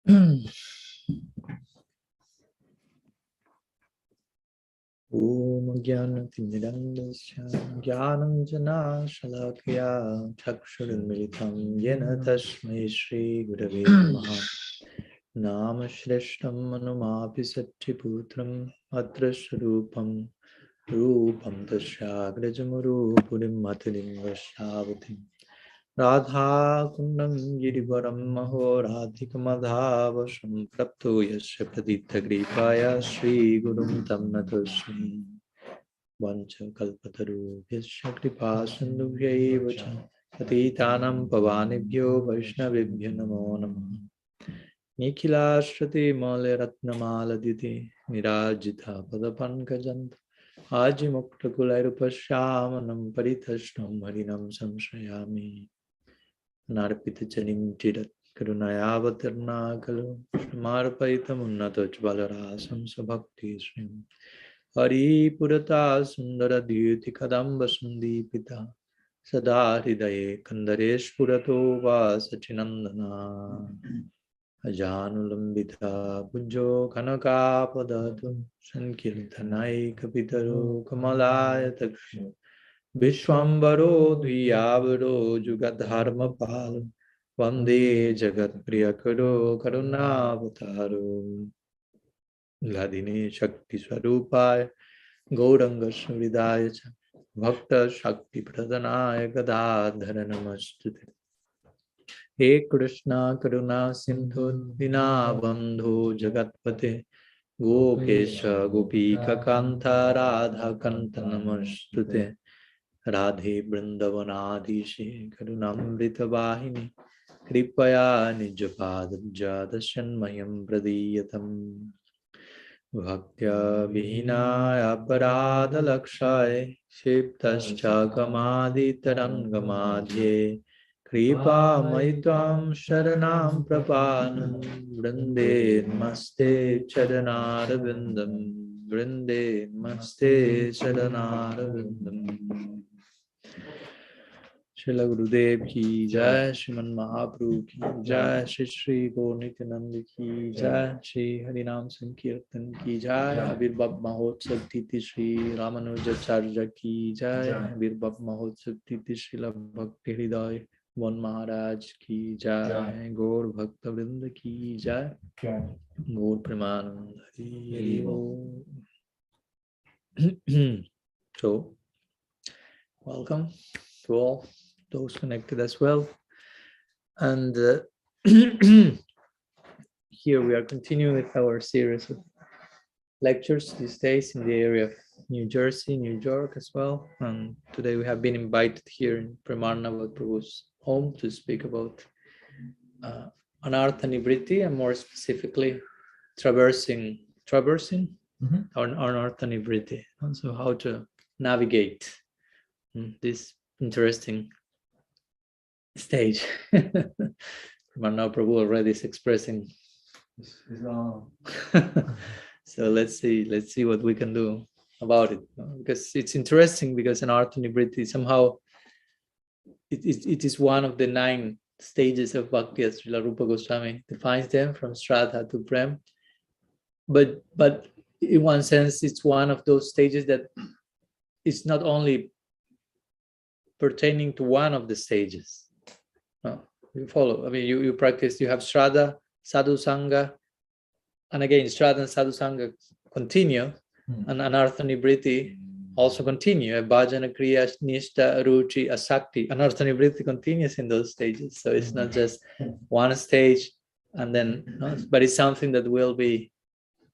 Om Jnana-timirandasya Jnanam-jana Shalakya Chakshurimilitam Yena Tasmai Shri Gurave Namaha Nama Shreshtam Manumapi Satyaputram Atra Swarupam Rupam Tasya Grajamuru Purim Matalim Vashyavatim Radha Kundam Girivaram Maho Radhika Madhavasam Prapto Yasya Pradita Gripaya Shri Gurum Tam Natosmi Vancha Kalpataru Yasya Kripa Sindhubhyaiva Cha Patitanam Pavanibhyo Vaishnavibhyo Namo Namah Nikhilashtrati Male Ratnamaladiti Nirajita Padapankajant Aji Mukta Kulairupashyamanam Paritashnam Harinam Samshrayami Narpita Chanim Tirat Karunayavatarna Kalu Marpaitam Unnatoch Balarasam Sabhakti Srim Hari Purata Sundara Dhyuti Kadamba Sundipita Sada Hridaye Kandaresh Purato Vasachinandana Ajanulambita Pujo Kanaka Padatu Sankirtanai Kapitaro Kamalaya Takshu Vishwambaro Dviyavaro Jugadharma Palo Vande Jagat Priyakaro Karunavataro Gladini Shakti Swarupaya Gauranga Sridaya Bhakta Shakti Pradhanaya Gadadhara Namastute He Krishna Karuna Sindhu Dinabandhu Jagatpate Gopesha Gopika Kanta Radha Kanta Namastute Radhe Vrindavanadishe Karunamrita Vahini Kripaya Nijapad Dashanmayam Pradiyatam Bhaktya Vihinaya Parada Lakshaya Shiptascha Kamadi Tarangamadhye Kripa Maitvam Sharanam Prapanam Vrinde Maste Charanarvindam Vrinde Maste Charanarvindam Srila Gurudev ki jai, Shriman Mahaprabhu ki jai, Shri Shri Gaur Nityananda ki jai, Shri Harinam Sankirtan ki jai, Avirbhav Mahotsav Titi Shri Ramanujacharya ki jai, Avirbhav Mahotsav Titi Srila Bhakti Hridaya Mon Maharaj ki jai, Gaur Bhakta Vrinda ki jai, Gaur Premanand Hari Hari. So, welcome to all those connected as well. And here we are continuing with our series of lectures these days in the area of New Jersey, New York as well. And today we have been invited here in Premarnava Prabhu's home to speak about Anartha-nivritti, and more specifically traversing Anartha-nivritti, and so how to navigate this interesting stage. Premarnava Prabhu already is expressing. So let's see what we can do about it, because it's interesting, because Anartha-nivritti somehow it is one of the 9 stages of bhakti as Srila Rupa Goswami defines them, from Shraddha to Prem. But in one sense, it's one of those stages that it's not only pertaining to one of the stages. No, you follow. I mean, you practice. You have Shraddha, Sadhu Sangha, and again, Shraddha and Sadhu Sangha continue, and Anartha-nivritti also continue. Bhajana, Kriya, Nishta, Ruchi, Asakti. Anartha-nivritti continues in those stages. So it's not just one stage, and then, no, but it's something that will be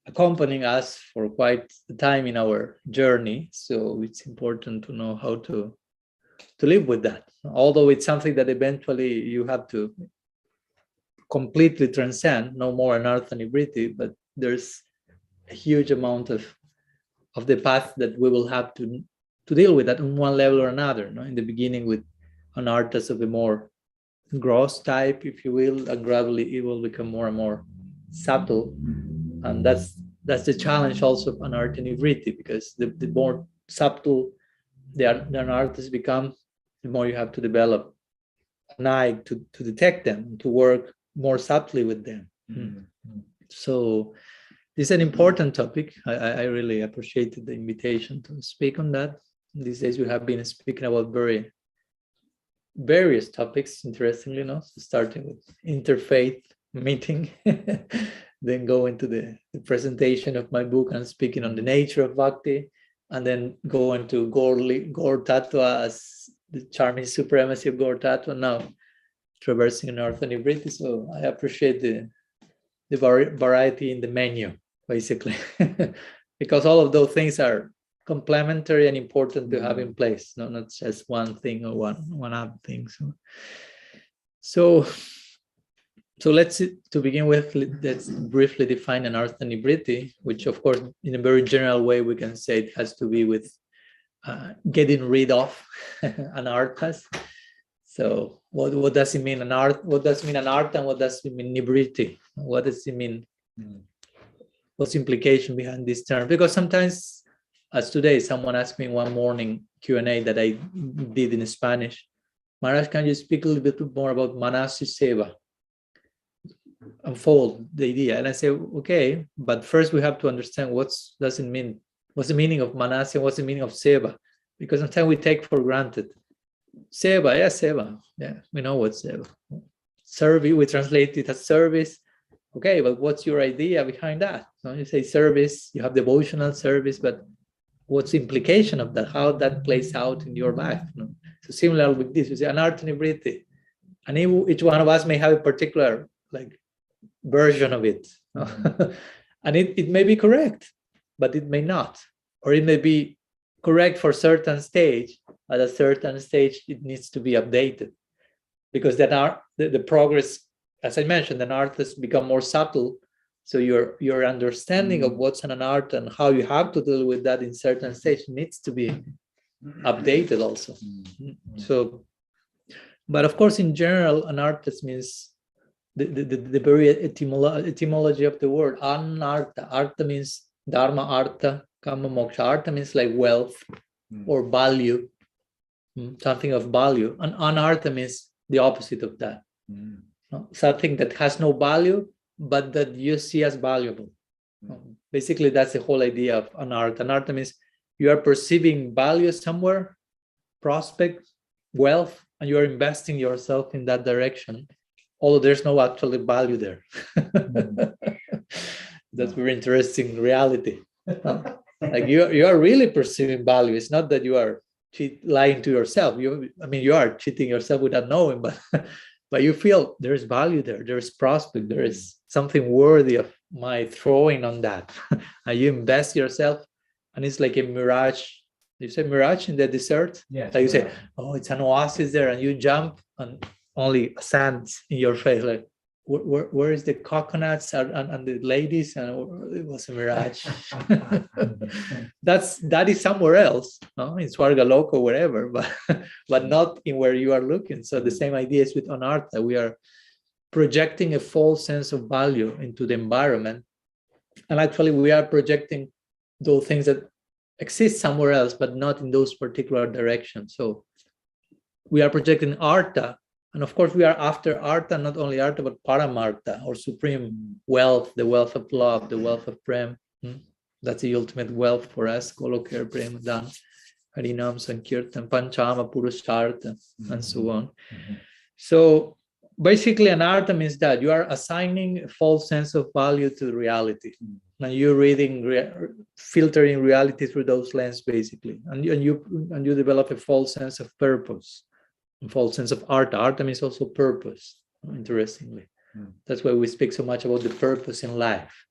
accompanying us for quite the time in our journey. So it's important to know how to live with that. Although it's something that eventually you have to completely transcend, no more Anartha-nivritti, but there's a huge amount of the path that we will have to deal with that on one level or another. No? In the beginning with anarthas of a more gross type, if you will, and gradually it will become more and more subtle. And that's the challenge also of Anartha-nivritti, because the more subtle the anarthas become, the more you have to develop an eye to detect them, to work more subtly with them. So this is an important topic. I really appreciated the invitation to speak on that. These days we have been speaking about various topics, interestingly enough, starting with interfaith meeting, then go into the presentation of my book and speaking on the nature of bhakti, and then go into Gaur Tattva as the charming supremacy of Gaur Tattva, now traversing Anartha-nivritti. So I appreciate the variety in the menu, basically, because all of those things are complementary and important to have in place, not just one thing or one other thing. So let's begin with, let's briefly define Anartha-nivritti, which of course in a very general way we can say it has to be with getting rid of anarthas. So what does it mean what does it mean anartha, and what does it mean nivritti? What does it mean? What's the implication behind this term? Because sometimes, as today, someone asked me one morning Q&A that I did in Spanish, Maharaj, can you speak a little bit more about manasi seva? Unfold the idea. And I say, okay, but first we have to understand what's the meaning of manasi and what's the meaning of seva? Because sometimes we take for granted. Seva, yeah, we know what's seva. Service, we translate it as service. Okay, but what's your idea behind that? So you say service, you have devotional service, but what's the implication of that? How that plays out in your life? So similar with this, you say Anartha-nivritti, and each one of us may have a particular version of it, and it may be correct, but it may not, or it may be correct for a certain stage. At a certain stage, it needs to be updated, because then the progress, as I mentioned, the anarthas become more subtle. So your understanding of what's an anartha and how you have to deal with that in certain stage needs to be updated also. So, but of course, in general, anarthas means the very etymology of the word anartha. Artha means dharma, artha, kama, moksha. Artha means like wealth or value, something of value. And anartha means the opposite of that. Something that has no value, but that you see as valuable. Basically, that's the whole idea of anartha. Anartha means you are perceiving value somewhere, prospect, wealth, and you are investing yourself in that direction, although there's no actual value there. That's very interesting reality. Like you are really perceiving value. It's not that you are lying to yourself. You are cheating yourself without knowing, but you feel there's value there. There's prospect. There is something worthy of my throwing on that. And you invest yourself, and it's like a mirage. You say mirage in the desert? Yes. Like you say, oh, it's an oasis there, and you jump and only sand in your face. Like, where is the coconuts and the ladies? And it was a mirage. that is somewhere else, no? In Swargaloka, wherever, but not in where you are looking. So the same idea is with Anartha. We are projecting a false sense of value into the environment, and actually we are projecting those things that exist somewhere else, but not in those particular directions. So we are projecting Artha. And of course, we are after Artha, not only Artha, but Paramartha, or supreme wealth, the wealth of love, the wealth of Prem. That's the ultimate wealth for us. Golokar, Prem, Dan, Harinam, Sankirtan, Panchama, Purushartha, and so on. So basically, Anartha means that you are assigning a false sense of value to reality. And you're filtering reality through those lenses, basically. And you develop a false sense of purpose. False sense of Artha. Artha means also purpose, interestingly. That's why we speak so much about the purpose in life.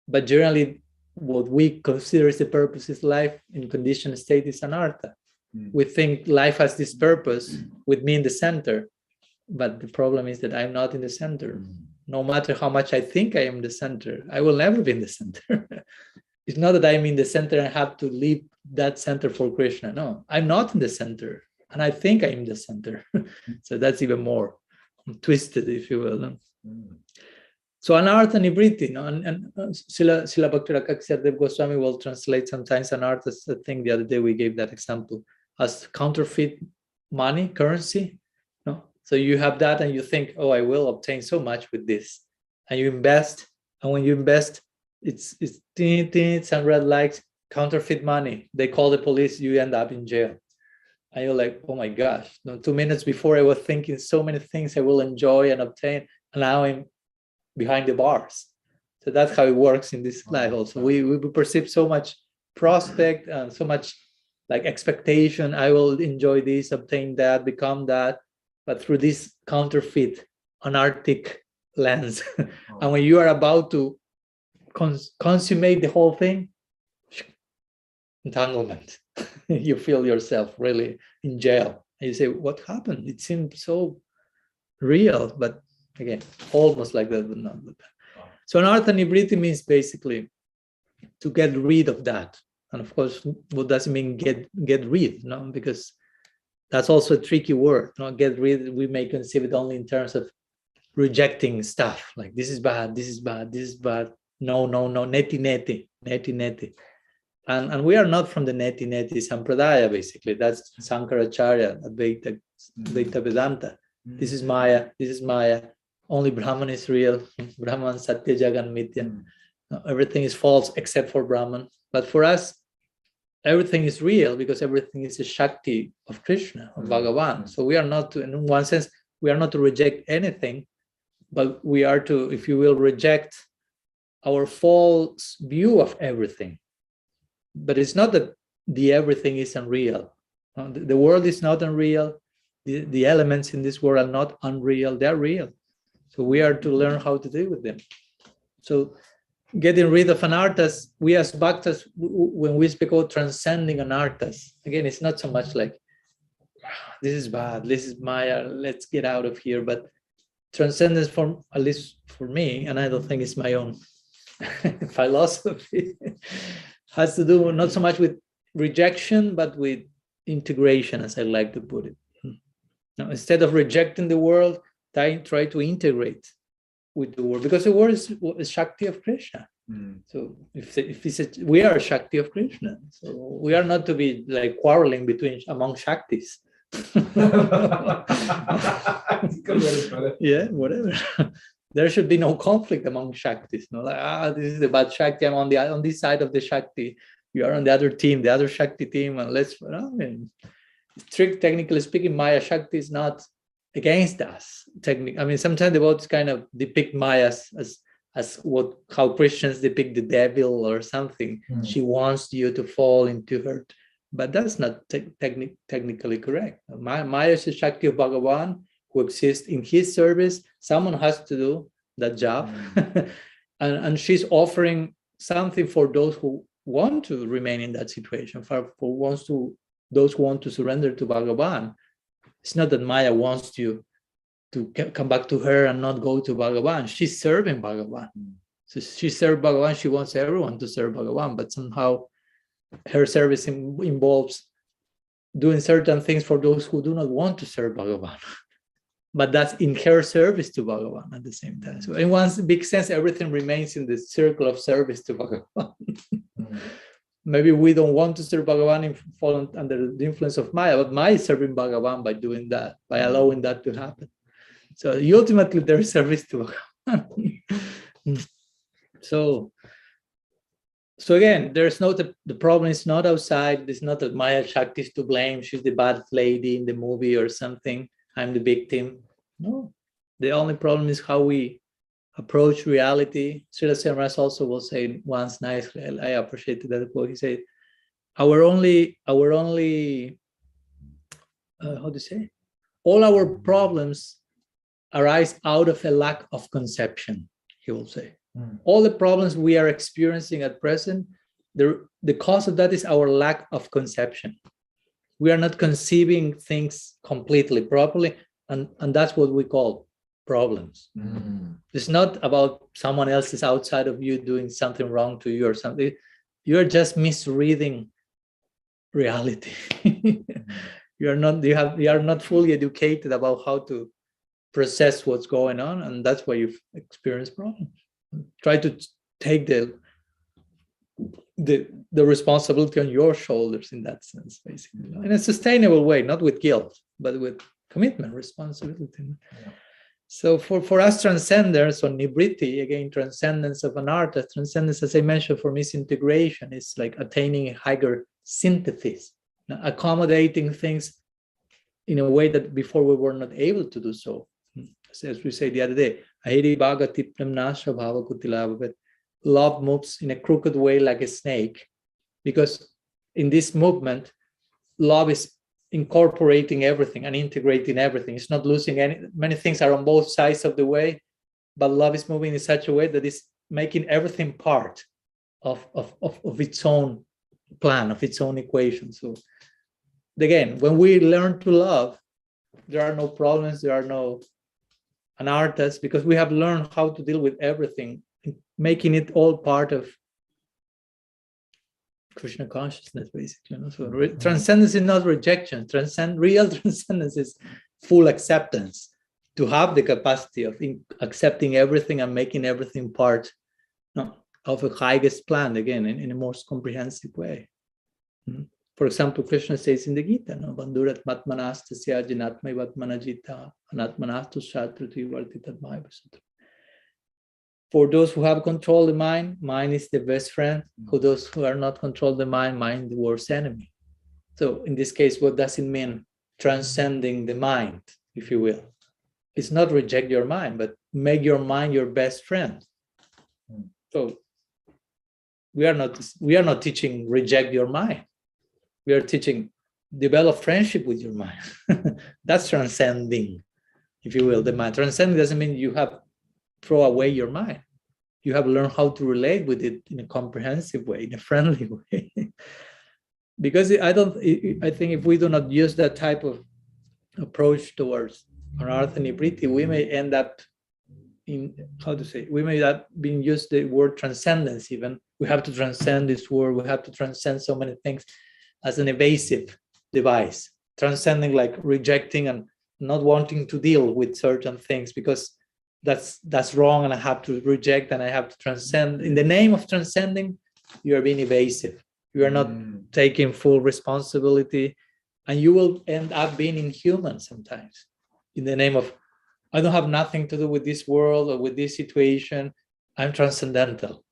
But generally, what we consider as the purpose is life in conditioned state is Anartha. We think life has this purpose with me in the center, but the problem is that I'm not in the center. No matter how much I think I am the center, I will never be in the center. It's not that I'm in the center and have to leave that center for Krishna. No, I'm not in the center. And I think I'm the center. So that's even more twisted, if you will. So Anartha-nivritti, and Srila Bhakti Goswami will translate sometimes Anartha. I think the other day we gave that example as counterfeit money, currency. No? So you have that and you think, oh, I will obtain so much with this. and you invest, and when you invest, it's some red lights, counterfeit money. They call the police, you end up in jail. And you're like, oh my gosh, 2 minutes before I was thinking so many things I will enjoy and obtain, and now I'm behind the bars. So that's how it works in this life also. We perceive so much prospect and so much like expectation. I will enjoy this, obtain that, become that, but through this counterfeit, anarchic lens. And when you are about to consummate the whole thing, entanglement. You feel yourself really in jail. And you say, what happened? It seemed so real, but again, almost like that, but not. So Anartha-nivritti means basically to get rid of that. And of course, what does it mean get rid? No, because that's also a tricky word. No, get rid, we may conceive it only in terms of rejecting stuff, like this is bad, this is bad, this is bad. No, neti. And we are not from the neti sampradaya, basically. That's Sankaracharya, Advaita Vedanta. This is Maya. Only Brahman is real. Brahman, Satya, Jagan, Mithya. Everything is false except for Brahman. But for us, everything is real because everything is a Shakti of Krishna, of Bhagavan. So we are not to, in one sense, we are not to reject anything, but we are to, if you will, reject our false view of everything. But it's not that the everything is unreal. The world is not unreal. The elements in this world are not unreal. They're real. So we are to learn how to deal with them. So getting rid of anarthas, we as bhaktas, when we speak about transcending anarthas, again, it's not so much like, this is bad, this is Maya, let's get out of here. But transcendence, for at least for me, and I don't think it's my own philosophy, has to do not so much with rejection, but with integration, as I like to put it. Now, instead of rejecting the world, try to integrate with the world, because the world is Shakti of Krishna. So if we are Shakti of Krishna, so we are not to be like quarreling among Shaktis. Yeah, whatever. There should be no conflict among Shaktis. No, like, this is the bad Shakti. I'm on this side of the Shakti. You are on the other team, the other Shakti team, and technically speaking, Maya Shakti is not against us. Sometimes the devotees kind of depict Maya as how Christians depict the devil or something. She wants you to fall into her, but that's not technically correct. Maya is the Shakti of Bhagavan who exists in his service. Someone has to do that job, and she's offering something for those who want to remain in that situation, for those who want to surrender to Bhagavan. It's not that Maya wants you to come back to her and not go to Bhagavan. She's serving Bhagavan. So she serves Bhagavan. She wants everyone to serve Bhagavan, but somehow her service involves doing certain things for those who do not want to serve Bhagavan. But that's in her service to Bhagavan at the same time. So in one big sense, everything remains in the circle of service to Bhagavan. Maybe we don't want to serve Bhagavan and fall under the influence of Maya, but Maya is serving Bhagavan by doing that, by allowing that to happen. So ultimately, there is service to Bhagavan. So again, there's no, the problem is not outside. It's not that Maya Shakti is to blame. She's the bad lady in the movie or something. I'm the victim. No, the only problem is how we approach reality. Srila Samaras also will say once nicely, I appreciated that quote. He said, our only how do you say? All our problems arise out of a lack of conception, he will say. All the problems we are experiencing at present, the cause of that is our lack of conception. We are not conceiving things completely properly, and that's what we call problems. It's not about someone else is outside of you doing something wrong to you or something. You're just misreading reality. You are not fully educated about how to process what's going on, and that's why you've experienced problems. Try to take the responsibility on your shoulders in that sense, basically, in a sustainable way, not with guilt, but with commitment, responsibility. So for us transcenders, or nivritti, again, transcendence of anartha, transcendence, as I mentioned, for me, is integration. It's like attaining a higher synthesis, accommodating things in a way that before we were not able to do so. As we said the other day, love moves in a crooked way like a snake, because in this movement, love is incorporating everything and integrating everything. It's not losing any. Many things are on both sides of the way, but love is moving in such a way that it's making everything part of its own plan, of its own equation. So again, when we learn to love, there are no problems, there are no anarthas, because we have learned how to deal with everything, making it all part of Krishna consciousness, basically. So transcendence is not rejection. Real transcendence is full acceptance, to have the capacity of accepting everything and making everything part of a highest plan, again, in a most comprehensive way. For example, Krishna says in the Gita, Bandhurat matmanastasya jinatmai vatmanajita anatmanastu shatrati vartitatmai vasatra. For those who have controlled the mind, mind is the best friend. For those who are not controlled the mind, mind the worst enemy. So in this case, what does it mean? Transcending the mind, if you will. It's not reject your mind, but make your mind your best friend. So we are not teaching reject your mind. We are teaching develop friendship with your mind. That's transcending, if you will, the mind. Transcending doesn't mean you have throw away your mind. You have learned how to relate with it in a comprehensive way, in a friendly way. Because I think if we do not use that type of approach towards Anartha-nivritti, we may end up we may not being used the word transcendence even. We have to transcend this word, we have to transcend so many things as an evasive device. Transcending, like rejecting and not wanting to deal with certain things because that's wrong and I have to reject and I have to transcend. In the name of transcending, you are being evasive. You are not taking full responsibility, and you will end up being inhuman sometimes. In the name of, I don't have nothing to do with this world or with this situation, I'm transcendental.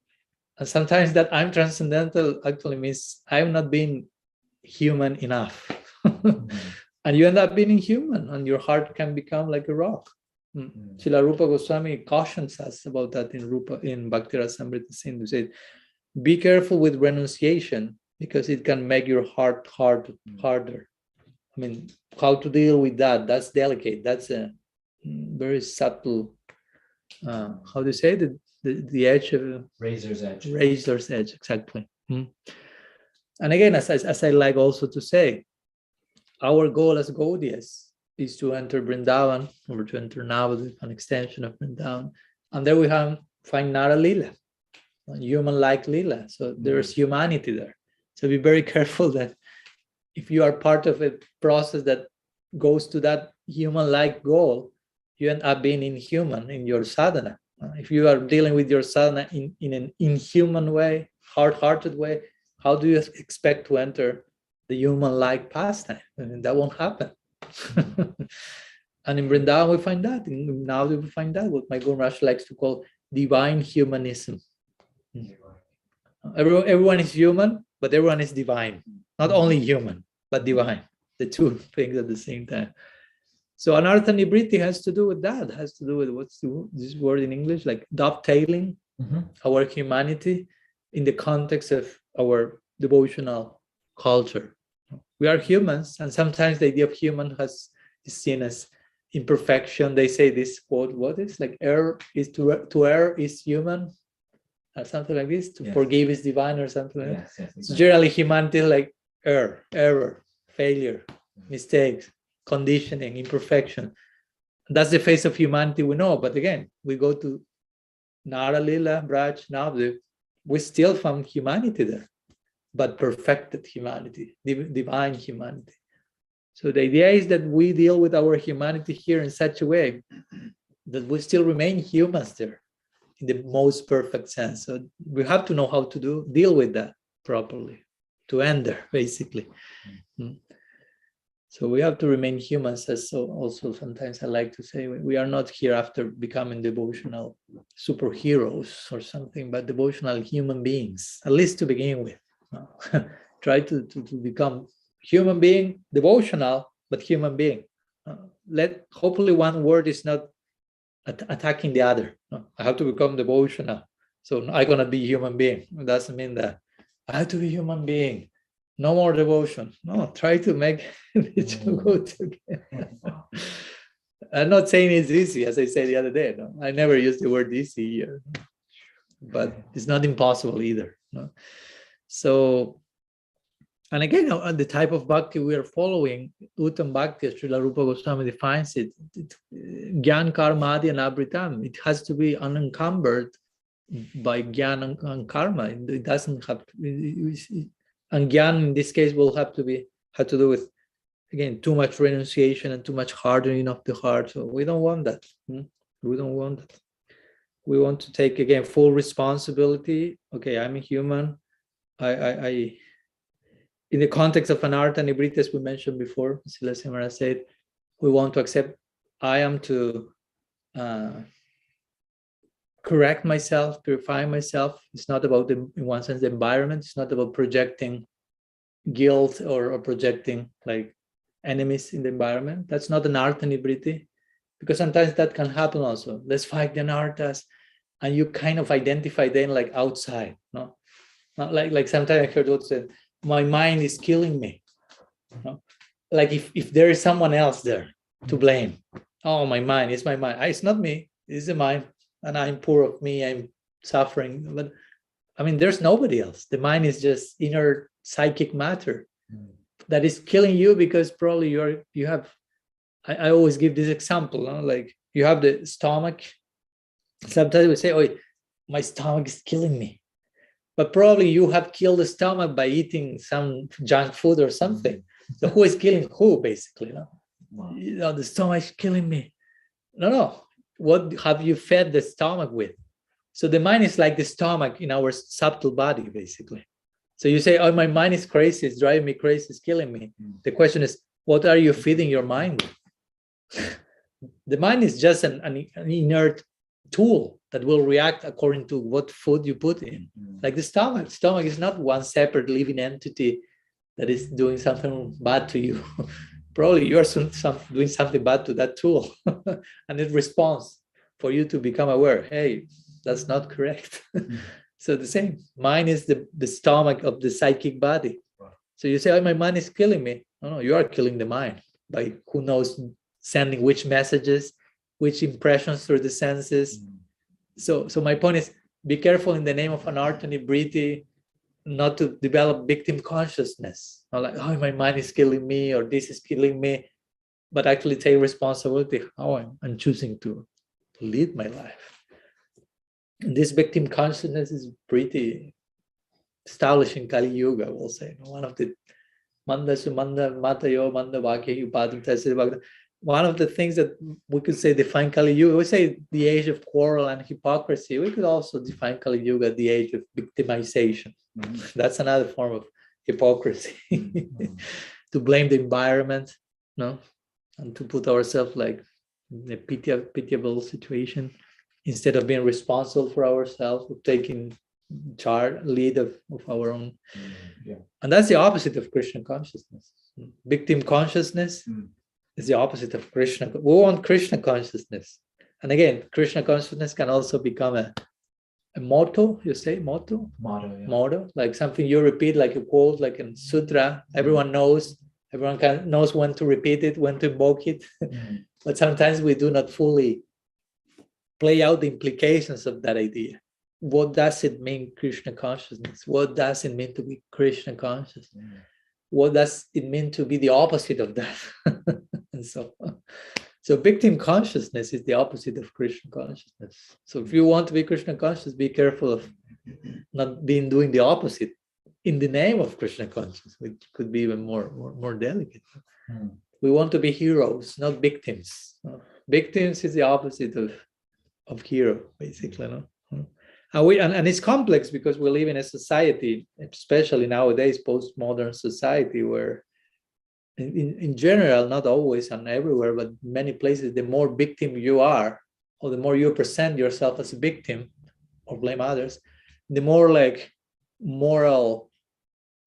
And sometimes that I'm transcendental actually means I'm not being human enough. And you end up being inhuman, and your heart can become like a rock. Srila Rupa Goswami cautions us about that in Bhakti Rasamrita Sindhu. He said, be careful with renunciation because it can make your heart harder. I mean, how to deal with that? That's delicate. That's a very subtle. How do you say the edge of razor's edge? Razor's edge, exactly. And again, as I like also to say, our goal as Gaudiyas is to enter Vrindavan, or to enter Navadvip, an extension of Vrindavan. And there we find Nara Lila, human-like Lila. So there's humanity there. So be very careful that if you are part of a process that goes to that human-like goal, you end up being inhuman in your sadhana. If you are dealing with your sadhana in an inhuman way, hard-hearted way, how do you expect to enter the human-like pastime? I mean, that won't happen. And in Vrindavan we find that. Now we find that, what my Guru Maharaj likes to call divine humanism. Everyone is human, but everyone is divine. Not only human, but divine. The two things at the same time. So Anartha-nivritti has to do with that. Has to do with what's this word in English, like dovetailing our humanity in the context of our devotional culture. We are humans, and sometimes the idea of human is seen as imperfection. They say this quote, what is like error is to err is human, or something like this. To forgive is divine, or something like that. Yes, exactly. So generally humanity is like error, failure, mistakes, conditioning, imperfection. That's the face of humanity we know. But again, we go to Nara Lila, Braj, Navadvip, we still found humanity there, but perfected humanity, divine humanity. So the idea is that we deal with our humanity here in such a way that we still remain humans there in the most perfect sense. So we have to know how to deal with that properly, to end there, basically. So we have to remain humans, as so also sometimes I like to say, we are not here after becoming devotional superheroes or something, but devotional human beings, at least to begin with. Try to become human being, devotional, but human being. Hopefully one word is not attacking the other. I have to become devotional, so I'm going to be human being. It doesn't mean that I have to be human being. No more devotion. No, try to make it to go together. I'm not saying it's easy, as I said the other day. No? I never use the word easy here, but it's not impossible either. No? So, and again, the type of bhakti we are following, Uttam Bhakti, as Srila Rupa Goswami defines it, Gyan Karma Adi and Abritam. It has to be unencumbered by Gyan and Karma. It doesn't have to, and Gyan in this case will have to do with, again, too much renunciation and too much hardening of the heart. So we don't want that. We don't want that. We want to take, again, full responsibility. Okay, I'm a human. I in the context of Anartha-nivritti, as we mentioned before, Srila Simara said, we want to accept I am to correct myself, purify myself. It's not about, in one sense, the environment. It's not about projecting guilt or projecting like enemies in the environment. That's not Anartha-nivritti, because sometimes that can happen also. Let's fight the Anarthas, and you kind of identify them like outside, no? Not like sometimes I heard what said, my mind is killing me. No? Like if there is someone else there to blame. Oh, my mind, it's my mind. It's not me, it's the mind. And I'm poor of me, I'm suffering. But I mean, there's nobody else. The mind is just inner psychic matter that is killing you, because probably you have, I always give this example, no? Like you have the stomach. Sometimes we say, oh, my stomach is killing me. But probably you have killed the stomach by eating some junk food or something. So who is killing who, basically? No? Wow. You know, the stomach is killing me. No. What have you fed the stomach with? So the mind is like the stomach in our subtle body, basically. So you say, oh, my mind is crazy, it's driving me crazy, it's killing me. The question is, what are you feeding your mind with? The mind is just an inert tool that will react according to what food you put in. Like the stomach is not one separate living entity that is doing something bad to you. Probably you are doing something bad to that tool, and it responds for you to become aware, hey, that's not correct. So the same, mind is the stomach of the psychic body. So you say, oh, my mind is killing me. No, you are killing the mind by who knows sending which messages, which impressions through the senses. So my point is, be careful in the name of Anartha-nivritti not to develop victim consciousness. Not like, oh, my mind is killing me, or this is killing me, but actually take responsibility. Oh, I'm choosing to lead my life. And this victim consciousness is pretty established in Kali Yuga, we'll say. One of the one of the things that we could say define Kali Yuga, we say the age of quarrel and hypocrisy. We could also define Kali Yuga the age of victimization. That's another form of hypocrisy. To blame the environment, no, and to put ourselves like in a pitiable situation instead of being responsible for ourselves, of taking lead of our own. And that's the opposite of Krishna consciousness. Victim consciousness is the opposite of Krishna. We want Krishna consciousness. And again, Krishna consciousness can also become a motto, you say motto? Motto, like something you repeat, like a quote, like in sutra. Everyone knows when to repeat it, when to invoke it. But sometimes we do not fully play out the implications of that idea. What does it mean, Krishna consciousness? What does it mean to be Krishna conscious? What does it mean to be the opposite of that? And so on. So victim consciousness is the opposite of Krishna consciousness. So if you want to be Krishna conscious, be careful of not doing the opposite in the name of Krishna consciousness, which could be even more delicate. We want to be heroes, not victims. Victims is the opposite of hero, basically. No? And it's complex because we live in a society, especially nowadays, postmodern society, where in general, not always and everywhere, but many places, the more victim you are, or the more you present yourself as a victim or blame others, the more like moral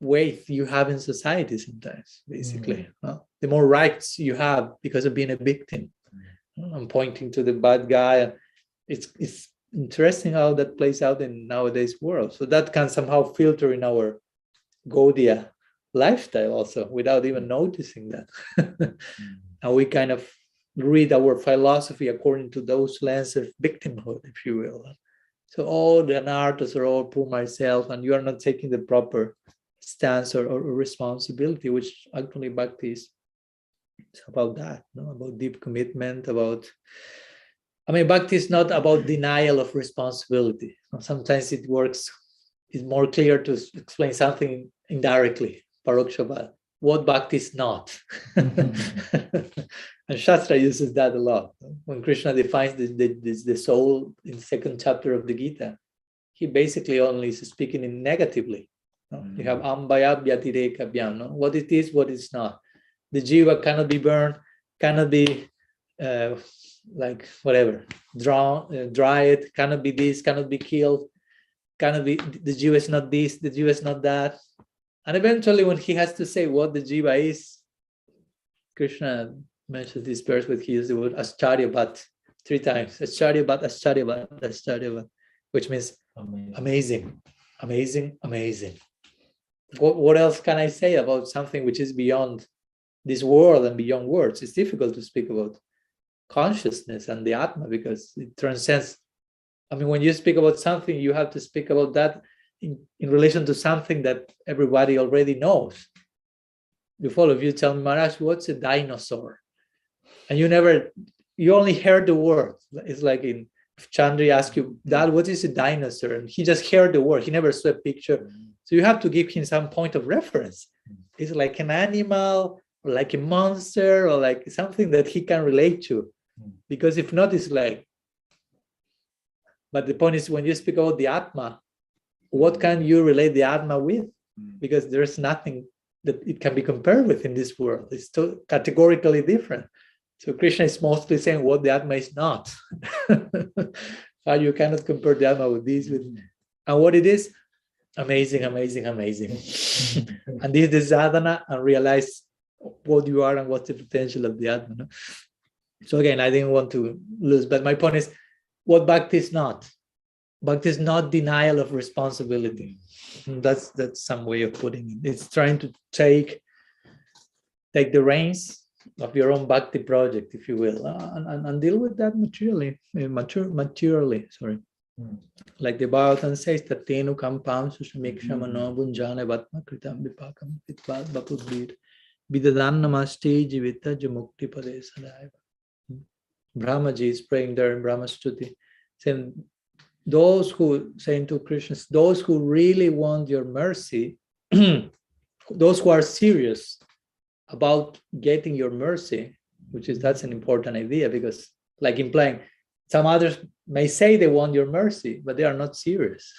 weight you have in society sometimes, basically. The more rights you have because of being a victim. I'm pointing to the bad guy. It's interesting how that plays out in nowadays world. So that can somehow filter in our Gaudiya lifestyle also without even noticing that. And we kind of read our philosophy according to those lenses of victimhood, if you will. So all the anarthas are all poor myself, and you are not taking the proper stance or responsibility, which actually Bhakti is about that, about deep commitment, Bhakti is not about denial of responsibility. Sometimes it works, it's more clear to explain something indirectly, paroksha, what Bhakti is not. And Shastra uses that a lot. When Krishna defines the soul in the second chapter of the Gita, he basically only is speaking in negatively. You have ambaya vyatirekabhyam, what it is, what it's not. The jiva cannot be burned, cannot be dry it, cannot be this, cannot be killed, cannot be, the jiva is not this, the jiva is not that. And eventually when he has to say what the jiva is, Krishna mentions this verse where he used the word ascharyavat 3 times. Ascharyavat, ascharyavat, ascharyavat, which means amazing, amazing, amazing. What else can I say about something which is beyond this world and beyond words? It's difficult to speak about consciousness and the Atma because it transcends. When you speak about something, you have to speak about that in relation to something that everybody already knows. If all of you tell me, Maharaj, what's a dinosaur? And you only heard the word. It's like if Chandri asks you, Dad, what is a dinosaur? And he just heard the word. He never saw a picture. So you have to give him some point of reference. It's like an animal, or like a monster, or like something that he can relate to. Because if not, it's like, but the point is when you speak about the Atma, what can you relate the Atma with? Because there's nothing that it can be compared with in this world. It's categorically different. So Krishna is mostly saying what the Atma is not. How you cannot compare the Atma with this, and what it is, amazing, amazing, amazing. And this is sadhana, and realize what you are and what's the potential of the Atma. No? So again, I didn't want to lose, but my point is, what Bhakti is not. Bhakti is not denial of responsibility. That's some way of putting it. It's trying to take the reins of your own Bhakti project, if you will, and deal with that materially. Like the Bhagavatam says, Tatenu kampam sushamikshama bunjane vatma kritam vipakam vitvad vapudvir vidadan namaste jivita jamukti pade sadaiva. Brahmaji is praying there in Brahma Stuti, saying, those who, saying to Krishna, those who really want your mercy, those who are serious about getting your mercy, that's an important idea, because like implying, some others may say they want your mercy, but they are not serious.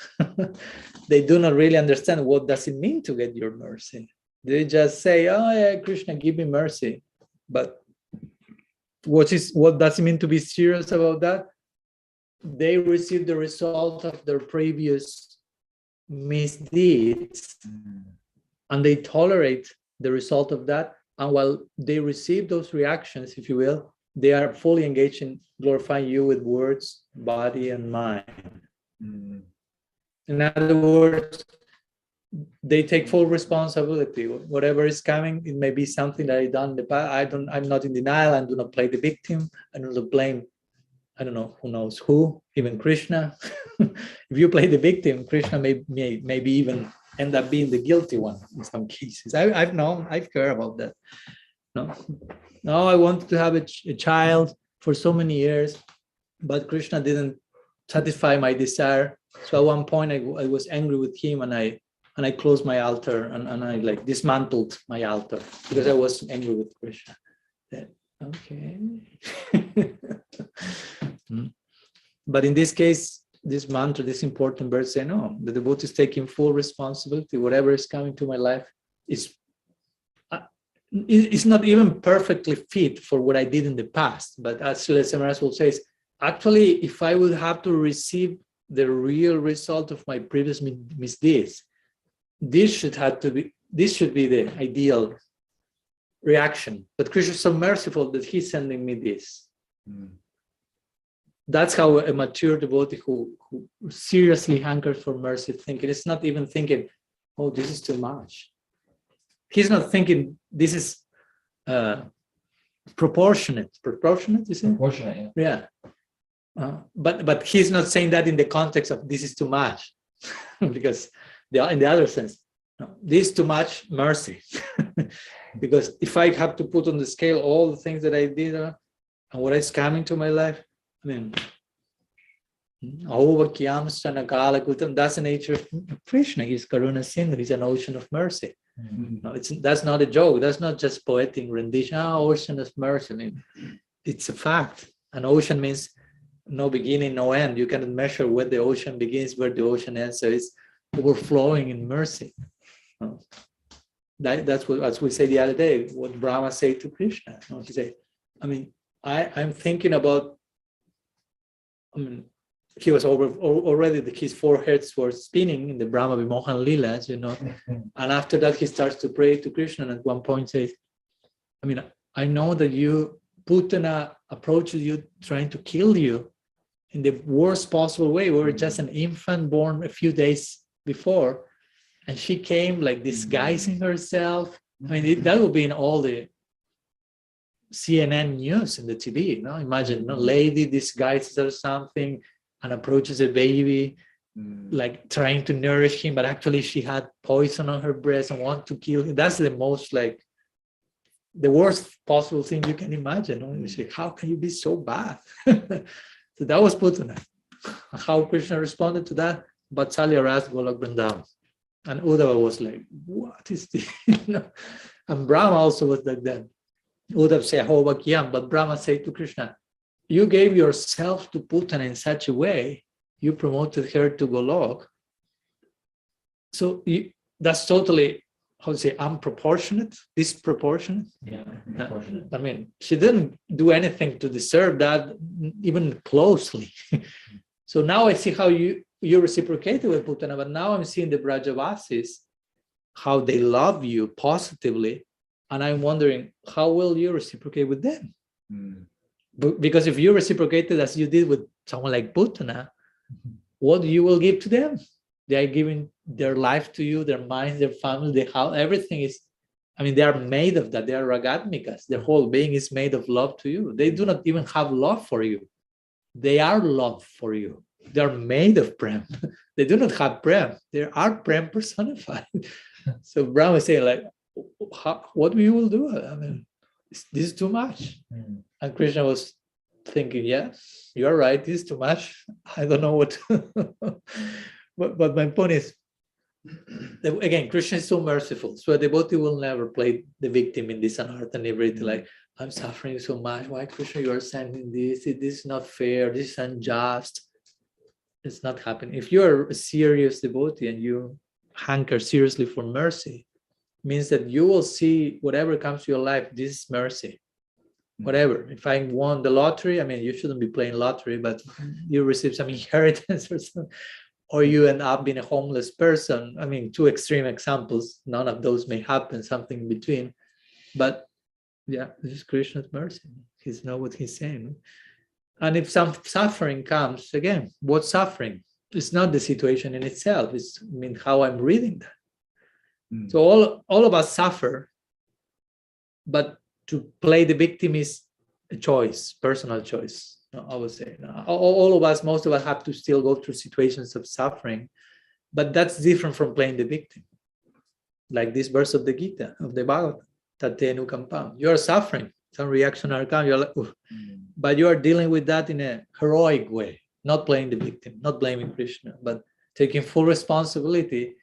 They do not really understand what does it mean to get your mercy. They just say, oh yeah, Krishna, give me mercy. But what does it mean to be serious about that? They receive the result of their previous misdeeds, and they tolerate the result of that. And while they receive those reactions, if you will, they are fully engaged in glorifying you with words, body, and mind. In other words, they take full responsibility. Whatever is coming, it may be something that I done in the past. I'm not in denial. I do not play the victim. I do not blame, I don't know, who knows who, even Krishna. If you play the victim, Krishna may maybe even end up being the guilty one in some cases. I've heard about that. No, I wanted to have a child for so many years, but Krishna didn't satisfy my desire. So at one point I was angry with him, and I closed my altar, and I like dismantled my altar because I was angry with Krishna. Okay. But in this case, this mantra, this important verse say, no, the devotee is taking full responsibility. Whatever is coming to my life is it's not even perfectly fit for what I did in the past. But as Celeste will say, actually, if I would have to receive the real result of my previous misdeeds, this should be the ideal reaction. But Krishna is so merciful that he's sending me this. That's how a mature devotee who seriously hankers for mercy thinking. It's not even thinking, oh, this is too much. He's not thinking this is proportionate. Proportionate, you say? Proportionate, yeah. Yeah. But he's not saying that in the context of this is too much, because in the other sense, no, this is too much mercy. Because if I have to put on the scale all the things that I did and what is coming to my life, I mean, that's the nature of Krishna. He's Karuna Sindhu. He's an ocean of mercy. No, that's not a joke. That's not just poetic rendition. Ocean of mercy. I mean, it's a fact. An ocean means no beginning, no end. You cannot measure where the ocean begins, where the ocean ends. So it's overflowing in mercy. That's what, as we said the other day, what Brahma said to Krishna. He said, I mean, I'm thinking about, I mean, he was already, his foreheads were spinning in the Brahma Vimohan Leelas, and after that he starts to pray to Krishna, and at one point says, I mean, I know that Putana approaches you trying to kill you in the worst possible way. We were just an infant born a few days before, and she came like disguising herself. I mean, that would be in all the CNN news in the TV. Imagine a lady disguises or something and approaches a baby, like trying to nourish him, but actually she had poison on her breast and want to kill him. That's the most, like, the worst possible thing you can imagine. How can you be so bad? So that was Putana. How Krishna responded to that? Vatsalya Ras Golok Vrindavan. And Uddhava was like, what is this? And Brahma also was like that. Uddhava said, Hovakyam, but Brahma said to Krishna, you gave yourself to Putana in such a way, you promoted her to Golok. So that's totally, how to say, unproportionate, disproportionate. Yeah, disproportionate. I mean, she didn't do anything to deserve that, even closely. So now I see how you reciprocated with Putana, but now I'm seeing the Brajavasis, how they love you positively, and I'm wondering, how will you reciprocate with them? Because if you reciprocated as you did with someone like Putana, what you will give to them? They are giving their life to you, their minds, their family, their house, everything is, I mean, they are made of that. They are ragatmikas. Their whole being is made of love to you. They do not even have love for you. They are love for you. They are made of prem. They do not have prem. They are prem personified. So Brahma is saying, like, what we will do? I mean, this is too much. And Krishna was thinking, yeah, you're right, this is too much. I don't know what but my point is, again, Krishna is so merciful. So a devotee will never play the victim in this Anartha-nivritti, like, I'm suffering so much. Why, Krishna, you are sending this? This is not fair. This is unjust. It's not happening. If you're a serious devotee and you hanker seriously for mercy, means that you will see whatever comes to your life, this is mercy. Whatever. If I won the lottery, I mean, you shouldn't be playing lottery, but you receive some inheritance or something, or you end up being a homeless person. I mean, two extreme examples. None of those may happen, something in between. But yeah, this is Krishna's mercy. He's know what he's saying. And if some suffering comes, again, what suffering? It's not the situation in itself. It's, I mean, how I'm reading that. So all of us suffer, but to play the victim is a choice, personal choice. I would say all of us, most of us have to still go through situations of suffering, but that's different from playing the victim. Like this verse of the Gita, of the Bhagavad, Tatenu Kampam. You are suffering, some reaction are coming, you're like, but you are dealing with that in a heroic way, not playing the victim, not blaming Krishna, but taking full responsibility.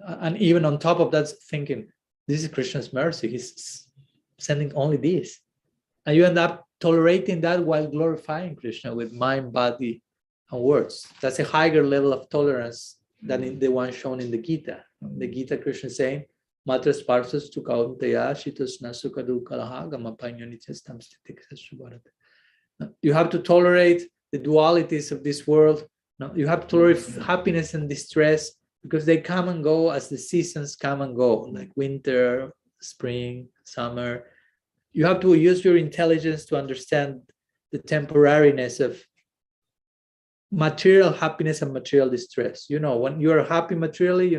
And even on top of that, thinking, this is Krishna's mercy. He's sending only this. And you end up tolerating that while glorifying Krishna with mind, body, and words. That's a higher level of tolerance than in the one shown in the Gita. The Gita, Krishna is saying, Matras parsas tu kaunteya shitas nasukadu kalaha gamapanyonichestam stitikasubharat. You have to tolerate the dualities of this world. No, you have to tolerate happiness and distress because they come and go as the seasons come and go, like winter, spring, summer. You have to use your intelligence to understand the temporariness of material happiness and material distress. When you are happy materially,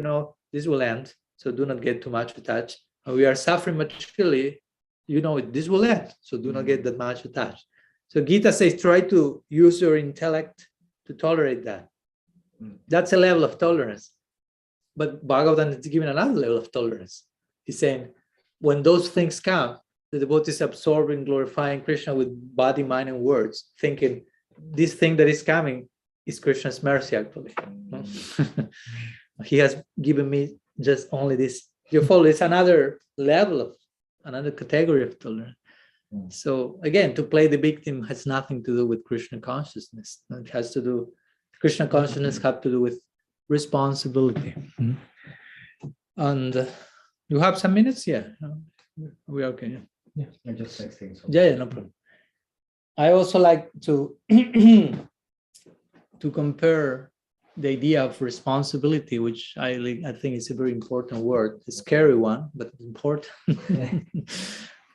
this will end. So do not get too much attached. When we are suffering materially, this will end. So do not get that much attached. So Gita says, try to use your intellect to tolerate that. That's a level of tolerance. But Bhagavatam is giving another level of tolerance. He's saying, when those things come, the devotee is absorbing, glorifying Krishna with body, mind, and words, thinking this thing that is coming is Krishna's mercy, actually. He has given me just only this. You follow, it's another level of, another category of tolerance. So again, to play the victim has nothing to do with Krishna consciousness. It has to do, Krishna consciousness have to do with responsibility. And you have some minutes? Yeah. We're okay. Yeah, I just texting. So. Yeah, no problem. I also like to to compare the idea of responsibility, which I think is a very important word, a scary one, but important.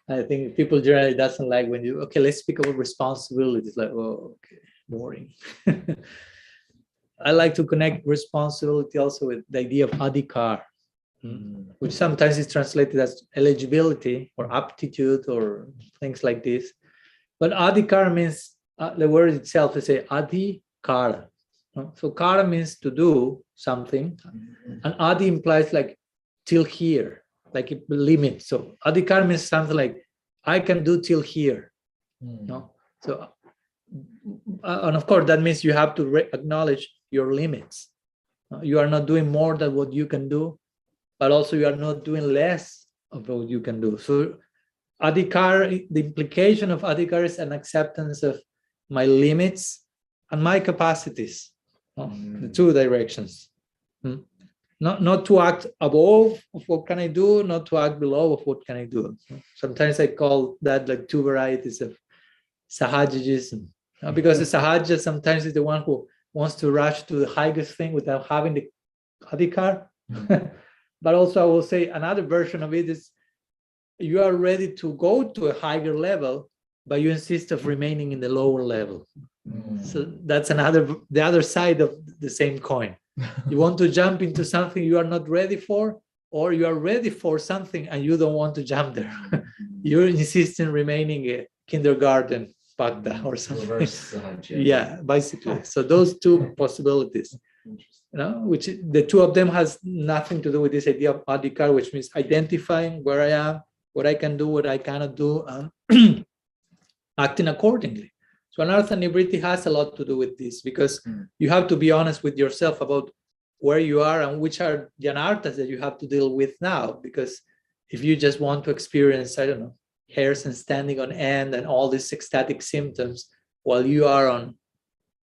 I think people generally doesn't like when you, okay, let's speak about responsibility. It's like, oh, okay, boring. I like to connect responsibility also with the idea of adhikar, which sometimes is translated as eligibility or aptitude or things like this. But adhikar means, the word itself is a adhikara. So kara means to do something, and adi implies like till here, like a limit. So adhikar means something like I can do till here. So, and of course that means you have to acknowledge your limits. You are not doing more than what you can do, but also you are not doing less of what you can do. So adhikar, the implication of adhikar is an acceptance of my limits and my capacities. The two directions. Not to act above of what can I do, not to act below of what can I do. Sometimes I call that like two varieties of sahajism. Because the sahaja sometimes is the one who wants to rush to the highest thing without having the adhikar. But also I will say another version of it is you are ready to go to a higher level, but you insist of remaining in the lower level. So that's the other side of the same coin. You want to jump into something you are not ready for, or you are ready for something and you don't want to jump there. You insist in remaining a kindergarten bhakta or something. Yeah, basically. So those two possibilities, which the two of them has nothing to do with this idea of adhikar, which means identifying where I am, what I can do, what I cannot do, and acting accordingly. So Anartha-nivritti has a lot to do with this, because you have to be honest with yourself about where you are and which are the anarthas that you have to deal with now. Because if you just want to experience, I don't know, hairs and standing on end and all these ecstatic symptoms while you are on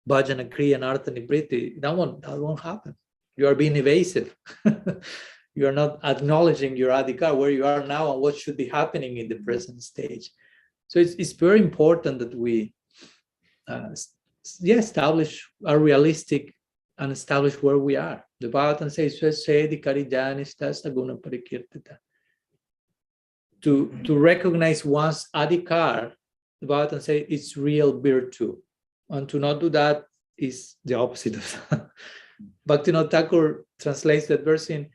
bhajana kriya and Anartha-nivritti, that won't happen. You are being evasive. You are not acknowledging your adhikar, where you are now and what should be happening in the present stage. So it's very important that we establish, are realistic and establish where we are. The Bhagavatam says, to recognize one's adhikar, the Bhagavatam says it's real virtue. And to not do that is the opposite of that. Bhaktivinoda Thakur translates that verse in,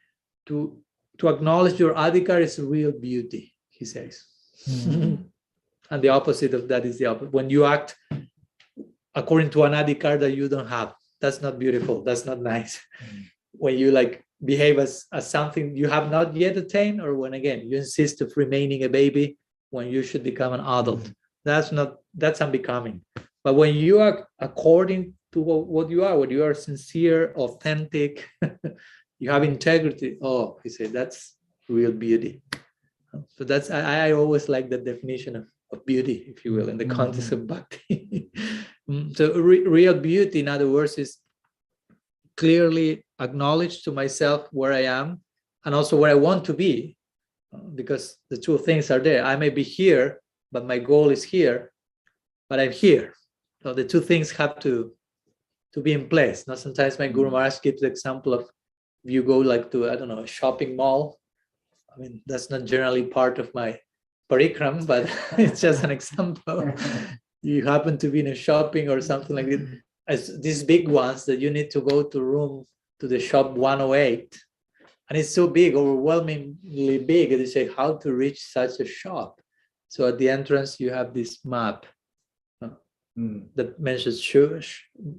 to acknowledge your adhikar is real beauty, he says. And the opposite of that is the opposite. When you act according to an adhikar that you don't have, that's not beautiful, that's not nice. When you like behave as something you have not yet attained, or when again you insist of remaining a baby when you should become an adult, that's unbecoming. But when you are according to what you are, when you are sincere, authentic, you have integrity, he said that's real beauty. So that's I always like the definition of beauty, if you will, in the context of bhakti. So real beauty, in other words, is clearly acknowledge to myself where I am and also where I want to be, because the two things are there. I may be here, but my goal is here, but I'm here. So the two things have to be in place. Now, sometimes my Guru Maharaj gives the example of if you go like to, I don't know, a shopping mall. I mean, that's not generally part of my parikram, but it's just an example. You happen to be in a shopping or something like this, as these big ones that you need to go to the shop 108, and it's so big, overwhelmingly big, and you say how to reach such a shop. So at the entrance you have this map that mentions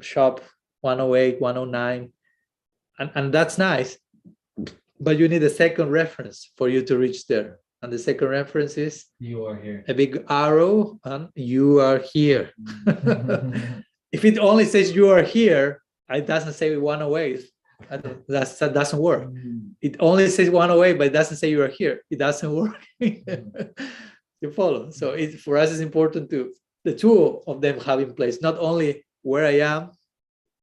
shop 108, 109, and that's nice, but you need a second reference for you to reach there. And the second reference is you are here. A big arrow, and you are here. If it only says you are here, it doesn't say 108. That doesn't work. It only says 108, but it doesn't say you are here. It doesn't work. You follow? So for us, it's important to the two of them have in place, not only where I am,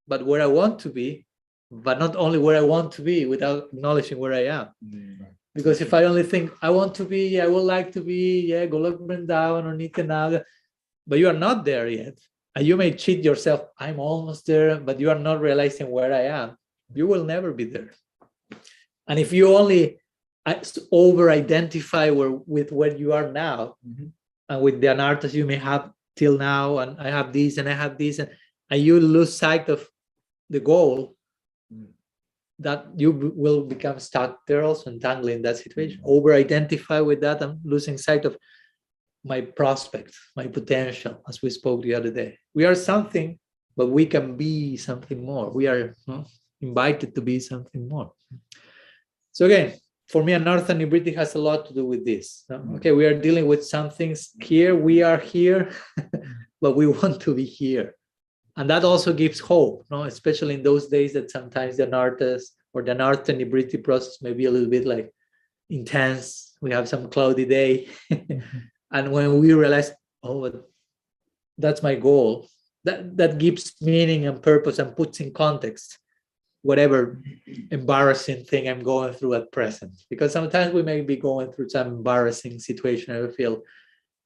but where I want to be, but not only where I want to be without acknowledging where I am. Because if I only think I want to be, I would like to be, Golok Vrindavan or Nityananda, but you are not there yet. And you may cheat yourself, I'm almost there, but you are not realizing where I am. You will never be there. And if you only over-identify with where you are now, and with the anarthas you may have till now, and I have this and I have this, and you lose sight of the goal, that you will become stuck there, also entangled in that situation. Over-identify with that, I'm losing sight of my prospect, my potential, as we spoke the other day. We are something, but we can be something more. We are invited to be something more. So again, for me, Anartha-nivritti has a lot to do with this. Okay, we are dealing with some things here. We are here, but we want to be here. And that also gives hope, especially in those days that sometimes the anarthas or the Anartha-nivritti process may be a little bit like intense. We have some cloudy day. And when we realize, that's my goal, that gives meaning and purpose and puts in context whatever embarrassing thing I'm going through at present. Because sometimes we may be going through some embarrassing situation. I feel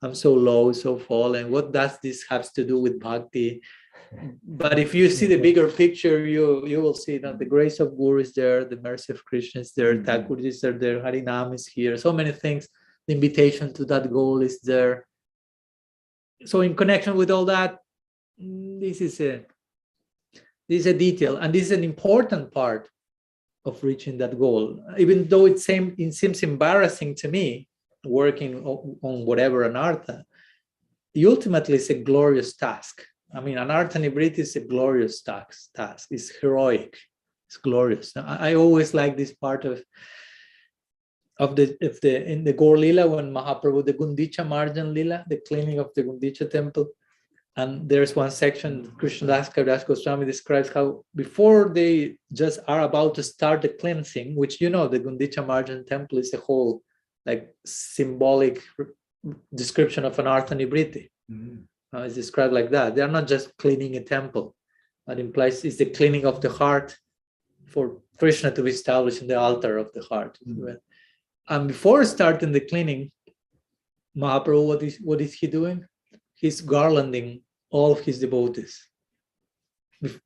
I'm so low, so fallen. What does this have to do with bhakti? But if you see the bigger picture, you will see that the grace of Guru is there, the mercy of Krishna is there, Thakur is there, Harinam is here, so many things. The invitation to that goal is there. So in connection with all that, this is a detail, and this is an important part of reaching that goal. Even though it seems embarrassing to me, working on whatever anartha, ultimately it's a glorious task. I mean, Anartha-nivritti is a glorious task. It's heroic. It's glorious. I always like this part in the Gaur Lila, when Mahaprabhu, the Gundicha Marjan Lila, the cleaning of the Gundicha temple, and there's one section Krishnadas Kaviraj Goswami describes how before they just are about to start the cleansing, which the Gundicha Marjan temple is a whole like symbolic description of Anartha-nivritti. It's described like that. They are not just cleaning a temple. That implies it's the cleaning of the heart for Krishna to be established in the altar of the heart. And before starting the cleaning, Mahaprabhu, what is he doing? He's garlanding all of his devotees.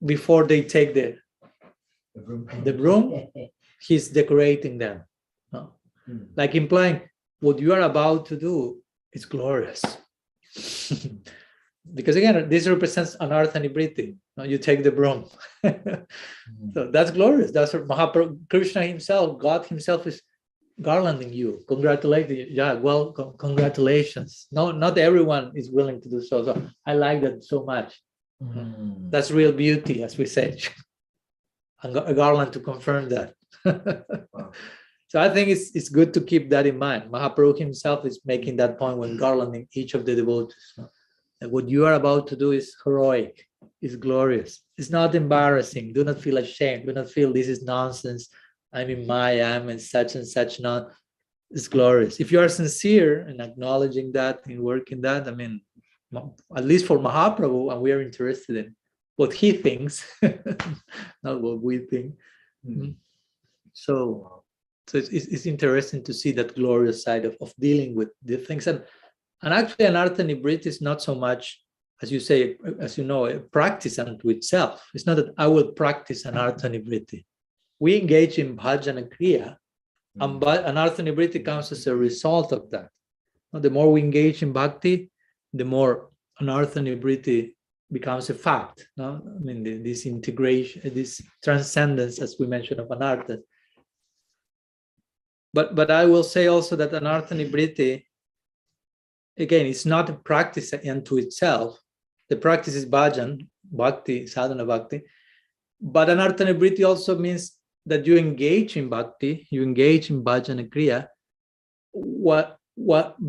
Before they take the broom, he's decorating them. Like implying what you are about to do is glorious. Because again, this represents Anartha-nivritti. You take the broom. So that's glorious. That's what Mahaprabhu, Krishna himself, God himself is garlanding you, congratulating you. Yeah, well, congratulations. No, not everyone is willing to do so. So I like that so much. That's real beauty, as we say. A garland to confirm that. So I think it's good to keep that in mind. Mahaprabhu himself is making that point when garlanding each of the devotees. And what you are about to do is heroic, is glorious. It's not embarrassing. Do not feel ashamed. Do not feel this is nonsense. I'm in Maya, I'm in such and such. Not. It's glorious. If you are sincere in acknowledging that, in working that, I mean, at least for Mahaprabhu, and we are interested in what he thinks, not what we think. So So it's interesting to see that glorious side of dealing with the things. And actually, Anartha-nivritti is not so much, as you say, as you know, a practice unto itself. It's not that I will practice Anartha-nivritti. We engage in bhajana kriya, and Anartha-nivritti comes as a result of that. The more we engage in bhakti, the more Anartha-nivritti becomes a fact. No? I mean, this integration, this transcendence, as we mentioned, of anartha. But I will say also that Anartha-nivritti, again, it's not a practice unto itself. The practice is bhajan, bhakti, sadhana bhakti. But Anartha-nivritti also means that you engage in bhakti, you engage in bhajana kriya, what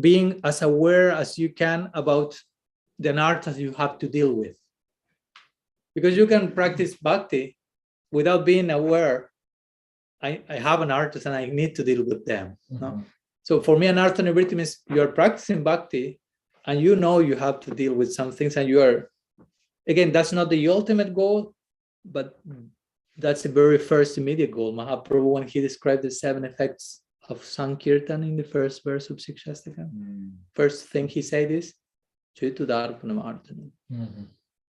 being as aware as you can about the anarthas you have to deal with. Because you can practice bhakti without being aware, I have anarthas and I need to deal with them. No? So for me, Anartha-nivritti means you're practicing bhakti and you know you have to deal with some things, and you are, again, that's not the ultimate goal, but that's the very first immediate goal. Mahaprabhu, when he described the 7 effects of Sankirtan in the first verse of Sikshastakam, first thing he said is, Chitudarpanam.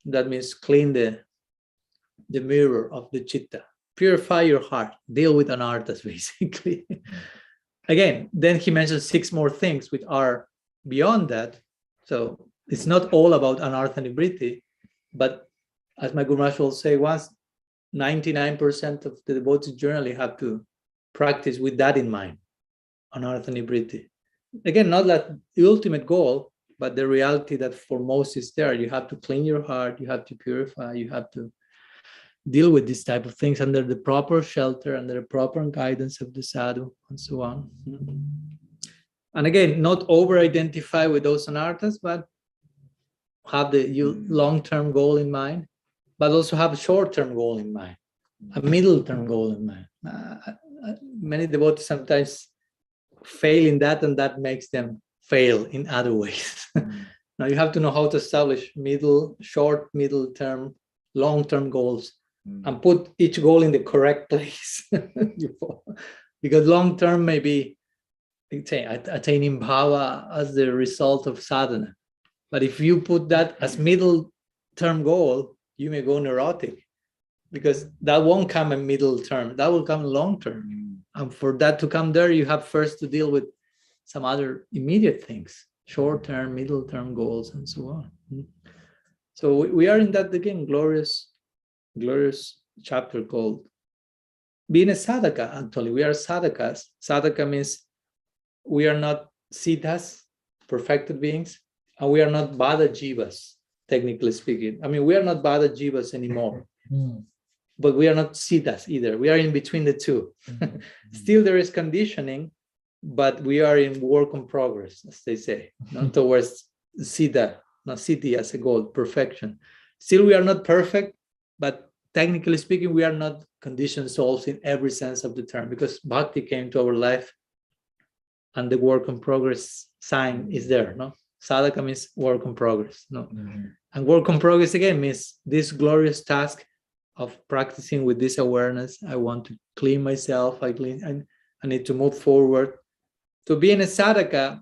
That means clean the mirror of the chitta, purify your heart, deal with anarthas, basically. Again, then he mentions 6 more things which are beyond that. So it's not all about Anartha-nivritti, but as my Guru Maharaj will say once, 99% of the devotees generally have to practice with that in mind, Anartha-nivritti. Again, not that the ultimate goal, but the reality that for most is there. You have to clean your heart, you have to purify, you have to deal with this type of things under the proper shelter, under the proper guidance of the sadhu, and so on. And again, not over-identify with those anarthas, but have the long-term goal in mind, but also have a short-term goal in mind, a middle-term goal in mind. Many devotees sometimes fail in that, and that makes them fail in other ways. Now you have to know how to establish short, middle-term, long-term goals, and put each goal in the correct place. Because long-term may be attaining bhava as the result of sadhana. But if you put that as middle-term goal, you may go neurotic, because that won't come in middle term, that will come long-term. And for that to come there, you have first to deal with some other immediate things, short-term, middle-term goals, and so on. So we are in that, again, glorious chapter called being a sadhaka. Actually, we are sadhakas. Sadhaka means we are not siddhas, perfected beings, and we are not bada jivas, technically speaking. I mean, we are not bada jivas anymore, but we are not siddhas either. We are in between the two. Still, there is conditioning, but we are in work in progress, as they say, towards siddha, not siddhi as a goal, perfection. Still, we are not perfect, but technically speaking, we are not conditioned souls in every sense of the term, because bhakti came to our life and the work in progress sign is there. No, sadhaka means work in progress. No, and work in progress again means this glorious task of practicing with this awareness. I want to clean myself. I need to move forward. So being a sadhaka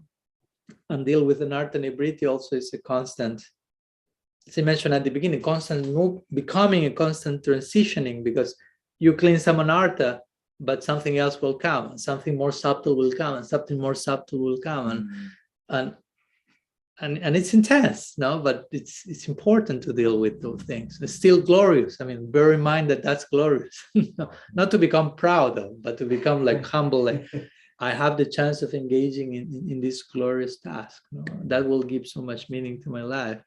and deal with Anartha-nivritti also is a constant, as I mentioned at the beginning, becoming a constant transitioning, because you clean some anartha, but something else will come, and something more subtle will come, and something more subtle will come, and it's intense, no? But it's important to deal with those things. It's still glorious. I mean, bear in mind that that's glorious. Not to become proud of, but to become like humble, like I have the chance of engaging in this glorious task. No? That will give so much meaning to my life.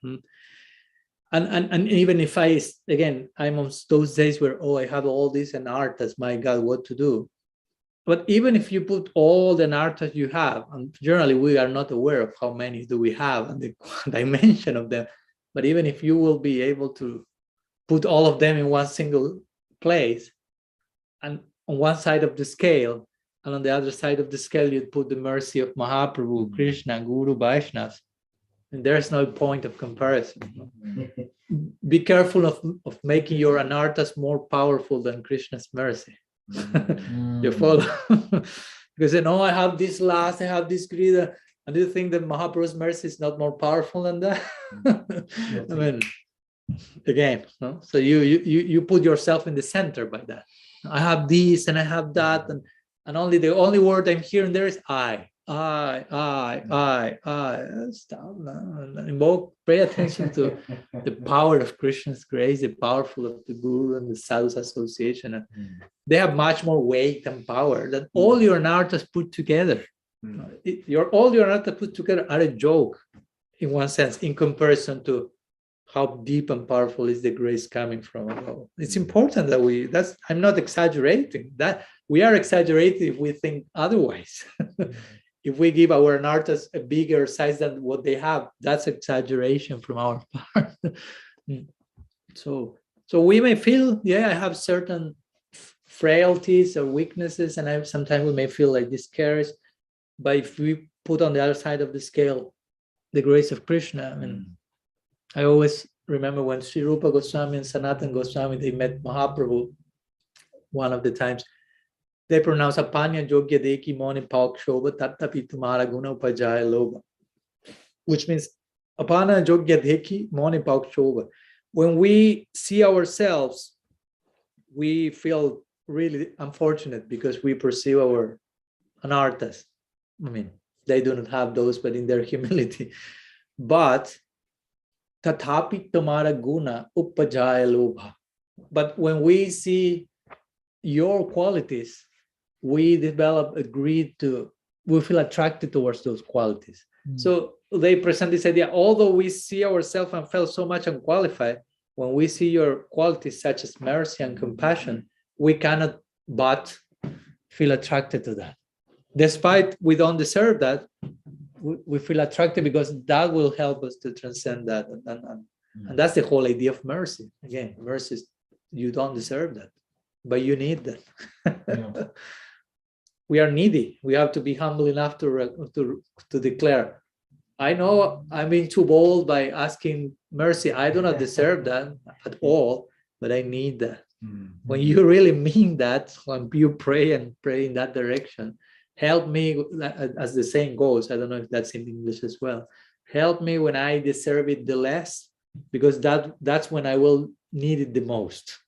And even if I'm on those days where, I have all these anarthas, my God, what to do? But even if you put all the anarthas you have, and generally we are not aware of how many do we have and the dimension of them, but even if you will be able to put all of them in one single place, and on one side of the scale, and on the other side of the scale, you'd put the mercy of Mahaprabhu, Krishna, Guru, Vaishnavas, and there's no point of comparison. Be careful of making your anarthas more powerful than Krishna's mercy. You follow? Because I have this lust, I have this greed. And do you think that Mahaprabhu's mercy is not more powerful than that? I mean, again, no? So you put yourself in the center by that. I have this and I have that, and only the only word I'm hearing there is I. Stop. Invoke, pay attention to the power of Krishna's grace, the powerful of the Guru and the Sadhu's association. And they have much more weight and power than all your anarthas put together. All your anarthas put together are a joke, in one sense, in comparison to how deep and powerful is the grace coming from above. It's important that I'm not exaggerating, that we are exaggerating if we think otherwise. If we give our anarthas a bigger size than what they have, that's exaggeration from our part. So we may feel, I have certain frailties or weaknesses, and sometimes we may feel like discouraged. But if we put on the other side of the scale the grace of Krishna, I mean, I always remember when Sri Rupa Goswami and Sanatana Goswami, they met Mahaprabhu one of the times. They pronounce Apanya Jogya Deki Moni Pauk Shobha Tattapi Tumara Guna Upajaya Loba, which means Apana Jogya Deki Moni Pauk Shobha. When we see ourselves, we feel really unfortunate because we perceive our anarthas. I mean, they do not have those, but in their humility. But Tathapi Tumara Guna Upajaya Lobha. But when we see your qualities, we develop a greed we feel attracted towards those qualities. So they present this idea, although we see ourselves and feel so much unqualified, when we see your qualities such as mercy and compassion, we cannot but feel attracted to that. Despite we don't deserve that, we feel attracted because that will help us to transcend that. And that's the whole idea of mercy. Again, mercy is, you don't deserve that, but you need that. Yeah. We are needy. We have to be humble enough to declare, I know I'm being too bold by asking mercy. I do not deserve that at all, but I need that. When you really mean that, when you pray in that direction, help me, as the saying goes, I don't know if that's in English as well, help me when I deserve it the less, because that's when I will need it the most.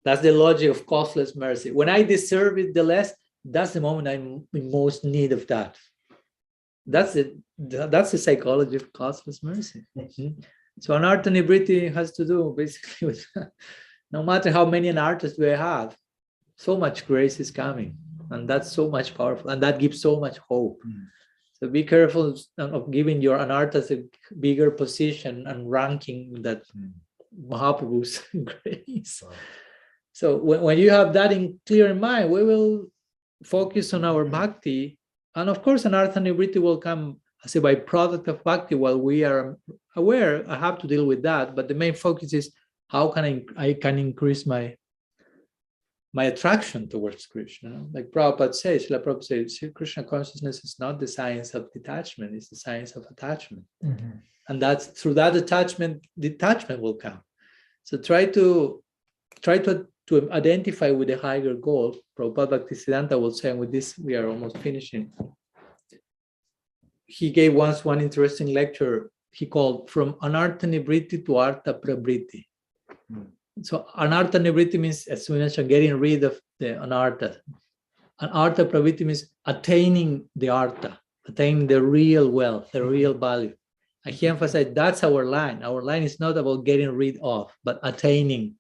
That's the logic of costless mercy. When I deserve it the less, that's the moment I'm in most need of that. That's it. That's the psychology of costless mercy. So Anartha-nivritti has to do basically with no matter how many anarthas we have, so much grace is coming, and that's so much powerful, and that gives so much hope. So be careful of giving your anarthas a bigger position and ranking that Mahaprabhu's grace. So when you have that clear in mind, we will focus on our bhakti, and of course Anartha-nivritti will come as a byproduct of bhakti while we are aware. I have to deal with that, but the main focus is how can I can increase my attraction towards Krishna. Like Prabhupada says, Srila Prabhupada says, Krishna consciousness is not the science of detachment, it's the science of attachment. And that's through that detachment will come. So try to identify with the higher goal. Prabhupada Bhaktisiddhanta will say, and with this we are almost finishing. He gave once one interesting lecture he called From Anartha-nivritti to Artha Pravritti. So Anartha-nivritti means, as we mentioned, getting rid of the anartha. And Artha Pravritti means attaining the artha, attaining the real wealth, the real value. And he emphasized that's our line. Our line is not about getting rid of, but attaining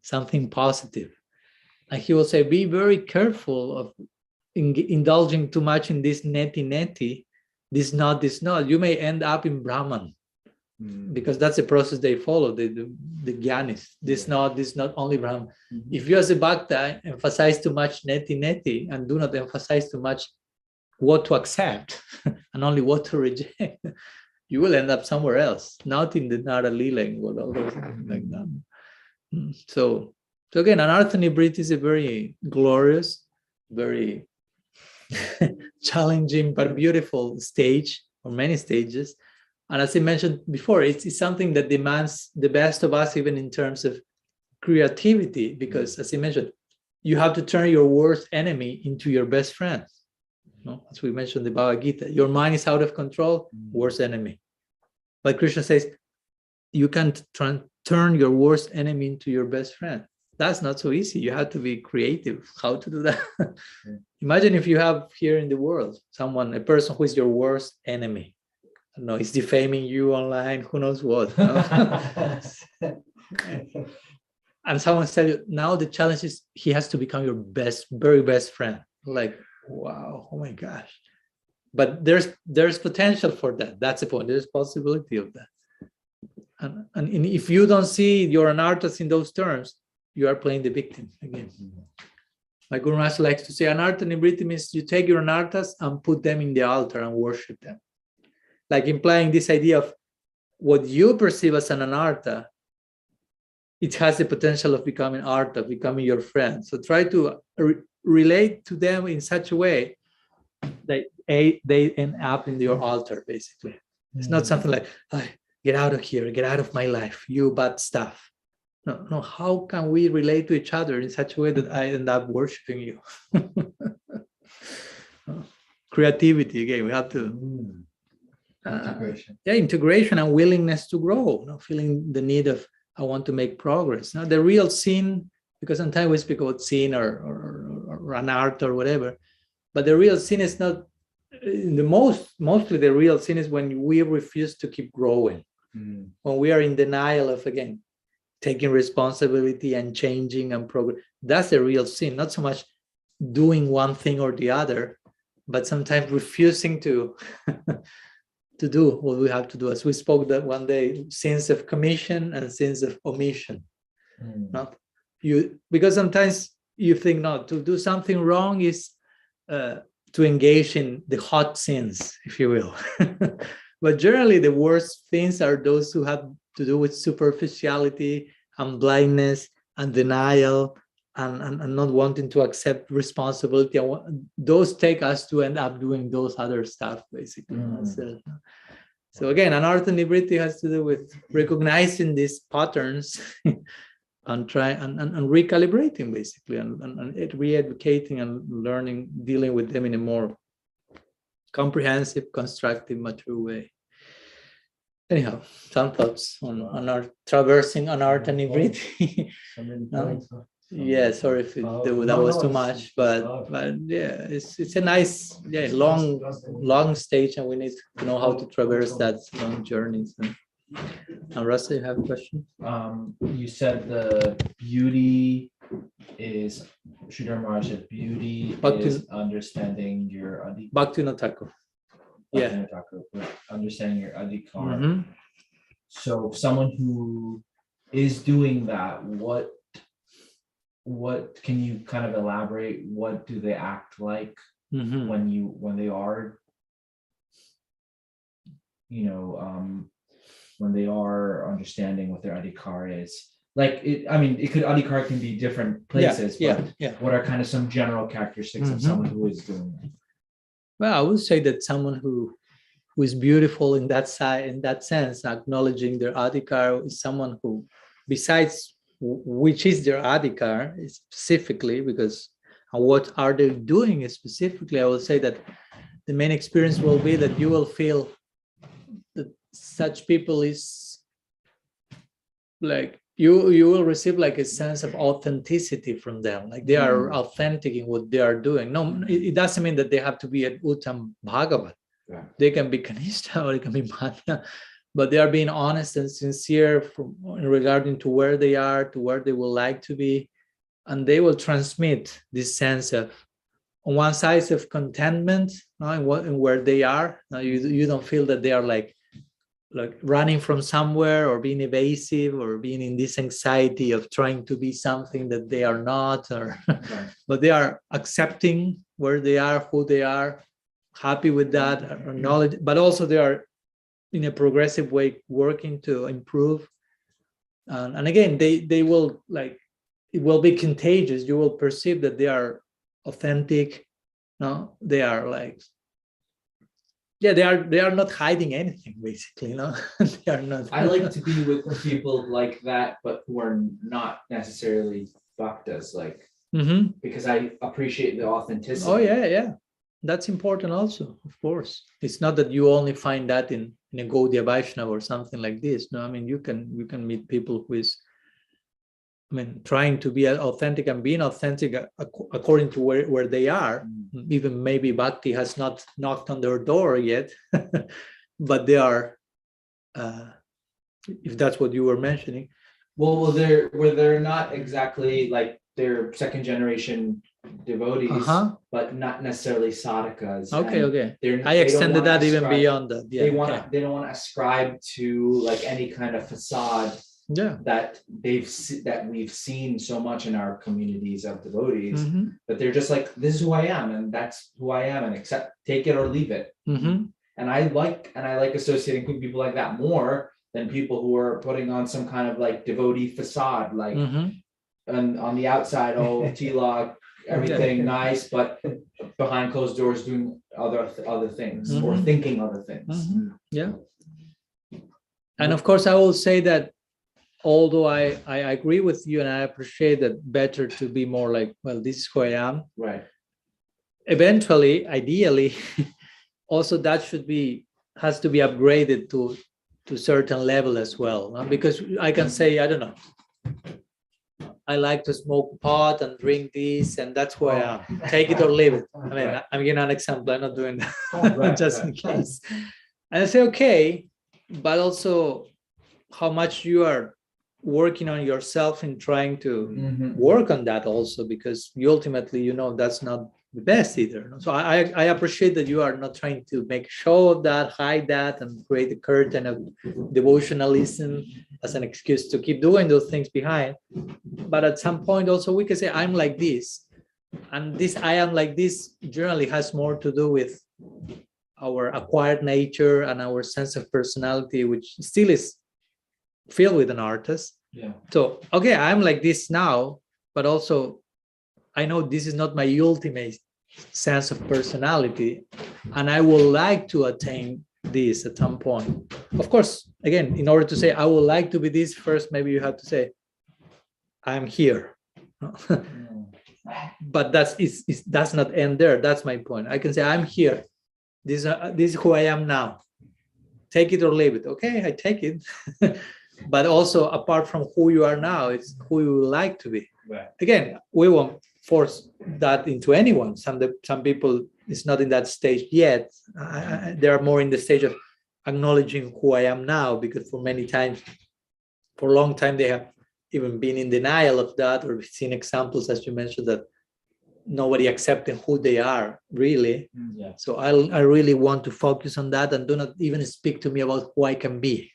something positive. And he will say, be very careful of indulging too much in this neti, this not. You may end up in Brahman. Because that's the process they follow, the jnanis. This not only Brahman. If you as a bhakta emphasize too much neti and do not emphasize too much what to accept and only what to reject, you will end up somewhere else, not in the Nara Lila and all those things like that. So again, Anartha-nivritti is a very glorious, very challenging but beautiful stage, or many stages. And as I mentioned before, it's something that demands the best of us, even in terms of creativity, because as I mentioned, you have to turn your worst enemy into your best friend. No? As we mentioned in the Bhagavad Gita, your mind is out of control, worst enemy. But Krishna says, you can turn your worst enemy into your best friend. That's not so easy. You have to be creative. How to do that? Imagine if you have here in the world a person who is your worst enemy. No, he's defaming you online, who knows what. No? And someone said, now the challenge is he has to become your very best friend. Like, wow, oh my gosh. But there's potential for that. That's the point. There's possibility of that. And if you don't see your anarthas in those terms, you are playing the victim again. My Guru Master likes to say, Anartha-nivritti means you take your anarthas and put them in the altar and worship them. Like implying this idea of what you perceive as an anartha, it has the potential of becoming artha, becoming your friend. So try to relate to them in such a way that they end up in your altar, basically. It's not something like, oh, get out of here, get out of my life, you bad stuff. No, how can we relate to each other in such a way that I end up worshiping you? Creativity, again, we have to... integration and willingness to grow, feeling the need of, I want to make progress. Now, the real sin, because sometimes we speak about sin or an art or whatever, but the real sin is not, mostly the real sin is when we refuse to keep growing, when we are in denial of, again, taking responsibility and changing and progress. That's the real sin, not so much doing one thing or the other, but sometimes refusing to to do what we have to do. As we spoke that one day, sins of commission and sins of omission. Not you, because sometimes you think, no, to do something wrong is to engage in the hot sins, if you will. But generally, the worst things are those who have to do with superficiality and blindness and denial and not wanting to accept responsibility. Those take us to end up doing those other stuff, basically. So again, Anartha-nivritti has to do with recognizing these patterns and try and recalibrating, basically, and re-educating and learning, dealing with them in a more comprehensive, constructive, mature way. Anyhow, some thoughts on our traversing Anartha-nivritti. Yeah, sorry if that was too much, but yeah, it's a nice, long stage, and we need to know how to traverse that long journey. So. And Rasa, you have a question? You said the beauty is, Sridhar Maharaj said beauty is understanding your adhikar. Bhaktivinoda Thakur. Yeah. Understanding your adhikar. So someone who is doing that, what can you kind of elaborate? What do they act like when they are, when they are understanding what their adhikar is? Like adhikar can be different places, but what are kind of some general characteristics of someone who is doing that? Well, I would say that someone who is beautiful in that sense, acknowledging their adhikar, is someone who, besides which is their adhikar specifically, because what are they doing specifically, I will say that the main experience will be that you will feel that such people is like, you will receive like a sense of authenticity from them, like they are authentic in what they are doing. No, it doesn't mean that they have to be an Uttam Bhagavat. Yeah. They can be Kanishta or they can be Madhya, but they are being honest and sincere regarding to where they are, to where they would like to be, and they will transmit this sense of, on one side, of contentment, in where they are. Now you don't feel that they are like running from somewhere or being evasive or being in this anxiety of trying to be something that they are not, or but they are accepting where they are, who they are, happy with that, or knowledge, but also they are in a progressive way working to improve. And again, they will it will be contagious. You will perceive that they are authentic. No, they are yeah, they are not hiding anything, basically, they are not. I like to be with people like that, but who are not necessarily bhaktas, like, because I appreciate the authenticity. Oh yeah, that's important also, of course. It's not that you only find that in a Gaudiya Vaishnava or something like this. No, I mean, you can meet people who is, I mean, trying to be authentic and being authentic according to where they are. Even maybe bhakti has not knocked on their door yet, but they are, if that's what you were mentioning. Well, they're not exactly like they're second generation devotees, but not necessarily sadhakas. Okay. I extended that even beyond that. Yeah, they don't want to ascribe to like any kind of facade. Yeah, that we've seen so much in our communities of devotees, that they're just like, this is who I am, and that's who I am, and take it or leave it. And I like associating with people like that more than people who are putting on some kind of like devotee facade, like, and on the outside, tilak, everything nice, but behind closed doors doing other things or thinking other things. Yeah, and of course I will say that, although I agree with you and I appreciate that, better to be more like, well, this is who I am. Right. Eventually, ideally, also that has to be upgraded to certain level as well. Because I can say, I don't know, I like to smoke pot and drink this, and that's who I am. Take it or leave it. I mean, I'm giving an example. I'm not doing that just in case. And I say, okay, but also how much you are working on yourself and trying to work on that also, because you ultimately, that's not the best either. So I appreciate that you are not trying to make a show of that, hide that, and create a curtain of devotionalism as an excuse to keep doing those things behind. But at some point also we can say, I'm like this, and this I am like this generally has more to do with our acquired nature and our sense of personality, which still is filled with an artist. Yeah. So, okay, I'm like this now, but also I know this is not my ultimate sense of personality, and I would like to attain this at some point. Of course, again, in order to say I would like to be this, first maybe you have to say I'm here. But it does not end there. That's my point. I can say I'm here. This is who I am now. Take it or leave it. Okay, I take it. But also, apart from who you are now, it's who you would like to be. Right. Again, we won't force that into anyone. Some people is not in that stage yet. They are more in the stage of acknowledging who I am now, because for a long time, they have even been in denial of that, or we've seen examples, as you mentioned, that nobody accepting who they are really. Yeah. So I really want to focus on that, and do not even speak to me about who I can be.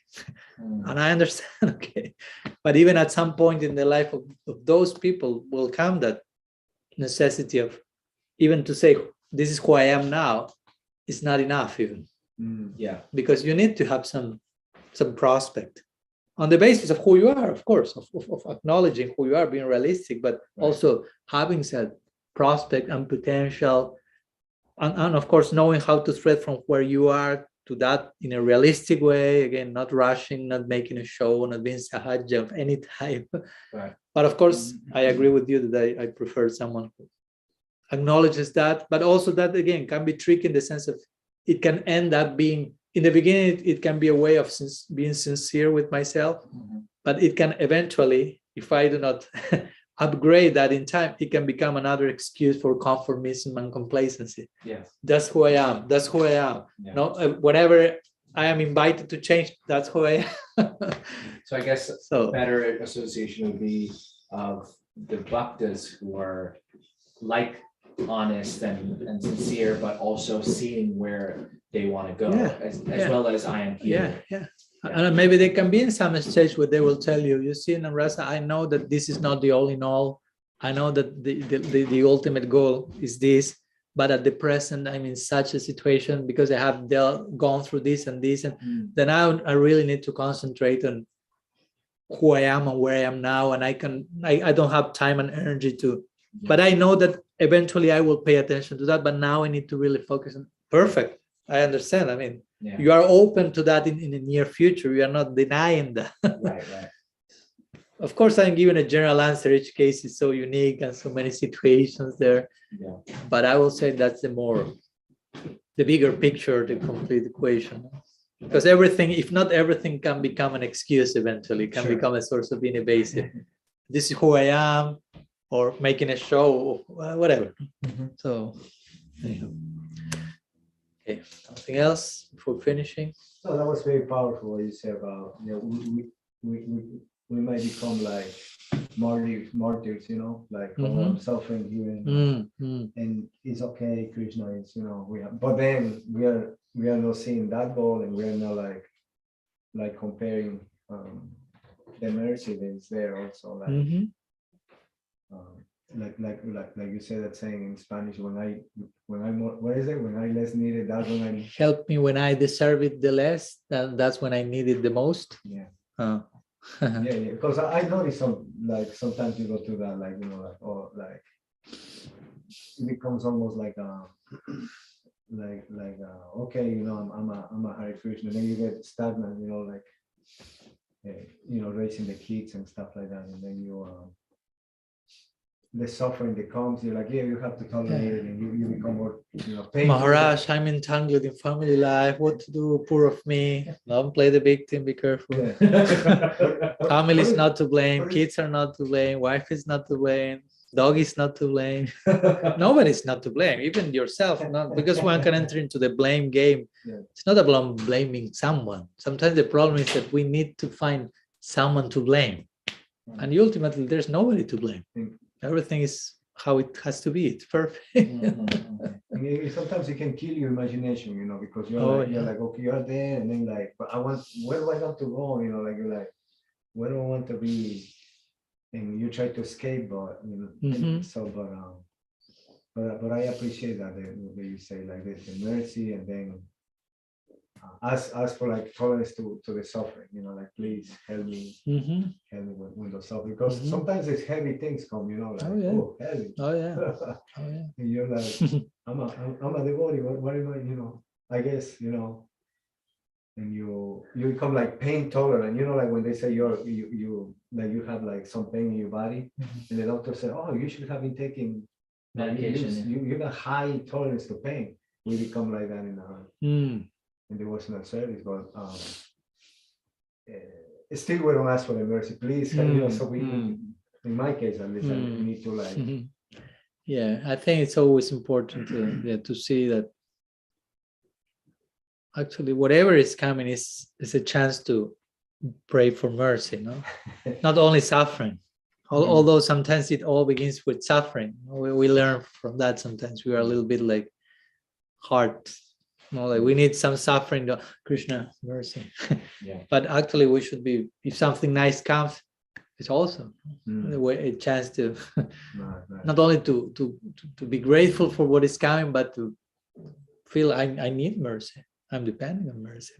And I understand, okay, but even at some point in the life of those people will come that necessity of even to say this is who I am now is not enough even. Yeah, because you need to have some prospect on the basis of who you are, of course, of acknowledging who you are, being realistic, but also having said prospect and potential, and of course knowing how to thread from where you are to that in a realistic way. Again, not rushing, not making a show, not being sahaja of any type. Right. But of course, I agree with you that I prefer someone who acknowledges that, but also that again can be tricky in the sense of it can end up being, in the beginning, it can be a way of being sincere with myself, but it can eventually, if I do not upgrade that in time, it can become another excuse for conformism and complacency. Yes. That's who I am. That's who I am. Yeah. No, whatever I am invited to change, that's who I am. So I guess a better association would be of the bhaktas who are like honest and sincere, but also seeing where they want to go, as well as I am here. Yeah. And maybe they can be in some stage where they will tell you, you see, Namrasa, I know that this is not the all in all. I know that the ultimate goal is this, but at the present, I'm in such a situation because I have gone through this and this, and then I really need to concentrate on who I am and where I am now. And I don't have time and energy to, but I know that eventually I will pay attention to that. But now I need to really focus on perfect. I understand. I mean, Yeah. you are open to that in the near future. You are not denying that. Right. Of course, I'm giving a general answer. Each case is so unique and so many situations there. Yeah. But I will say that's the bigger picture, the complete equation. Because everything, if not everything, can become an excuse eventually, can become a source of being evasive. This is who I am, or making a show, whatever. So, anyhow. Okay, something else before finishing? No, that was very powerful what you said about, we might become like martyrs, like, oh, I'm suffering here, and it's okay, Krishna is, we have, but then we are not seeing that goal, and we are not like comparing the mercy that is there also, like you said that saying in Spanish, when I what is it? When I less need it, that's when I help me when I deserve it the less. That's when I need it the most. Yeah. Yeah, because I notice sometimes you go through that, it becomes almost like okay, I'm a Hare Krishna, and then you get stagnant, raising the kids and stuff like that, and then the suffering that comes, you're like, you have to tolerate it, and you become more, painful. Maharaj, I'm entangled in family life. What to do? Poor of me. Don't play the victim. Be careful. Family is not to blame. Kids are not to blame. Wife is not to blame. Dog is not to blame. Nobody's not to blame. Even yourself. Not because one can enter into the blame game. It's not about blaming someone. Sometimes the problem is that we need to find someone to blame, and ultimately there's nobody to blame. Everything is how it has to be. It's perfect. Sometimes it can kill your imagination, because you're like, okay, you're there, and then but where do I want to go? You're like, where do I want to be? And you try to escape, but but I appreciate that you say like this, the mercy, and then ask for like tolerance to the suffering, like, please help me, when the suffering, because sometimes it's heavy things come, heavy. And you're like, I'm a devotee, what am I, I guess, and you become like pain tolerant, like when they say you have like some pain in your body, and the doctor said, oh, you should have been taking medication. You got high tolerance to pain. We become like that in devotional service, but still we don't ask for the mercy, please. So we, in my case at least, we need to like. Yeah, I think it's always important to see that actually whatever is coming is a chance to pray for mercy, not only suffering. Although sometimes it all begins with suffering. We learn from that. Sometimes we are a little bit like hard. Like we need some suffering to Krishna mercy. But actually we should be, if something nice comes, it's also a chance to not only to be grateful for what is coming, but to feel I need mercy. I'm depending on mercy.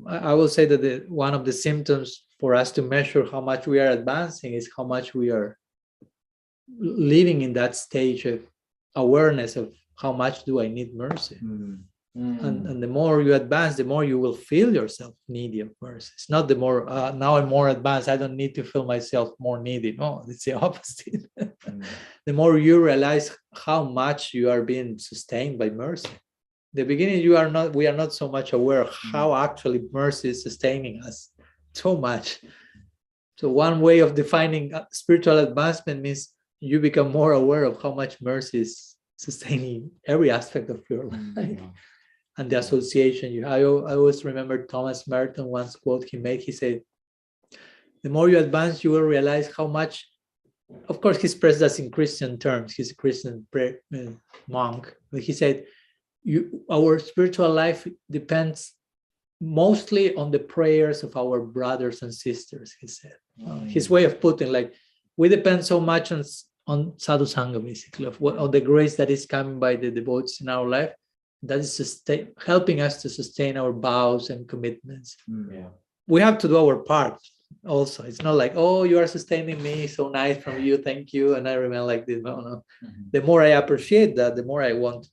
I will say that one of the symptoms for us to measure how much we are advancing is how much we are living in that stage of awareness of how much do I need mercy. And the more you advance, the more you will feel yourself needy of mercy. It's not the more, now I'm more advanced, I don't need to feel myself more needy. No, it's the opposite. The more you realize how much you are being sustained by mercy. The beginning, we are not so much aware of how actually mercy is sustaining us so much. So one way of defining spiritual advancement means you become more aware of how much mercy is sustaining every aspect of your life. And the association you have. I always remember Thomas Merton once quote he made. He said, the more you advance, you will realize how much, of course, he expressed that in Christian terms. He's a Christian monk. But he said, our spiritual life depends mostly on the prayers of our brothers and sisters, he said. His way of putting, like, we depend so much on sadhu sangha, basically, of the grace that is coming by the devotees in our life, that is helping us to sustain our vows and commitments. We have to do our part also. It's not like, oh, you are sustaining me, so nice from you, thank you, and I remain like this. No. The more I appreciate that, the more I want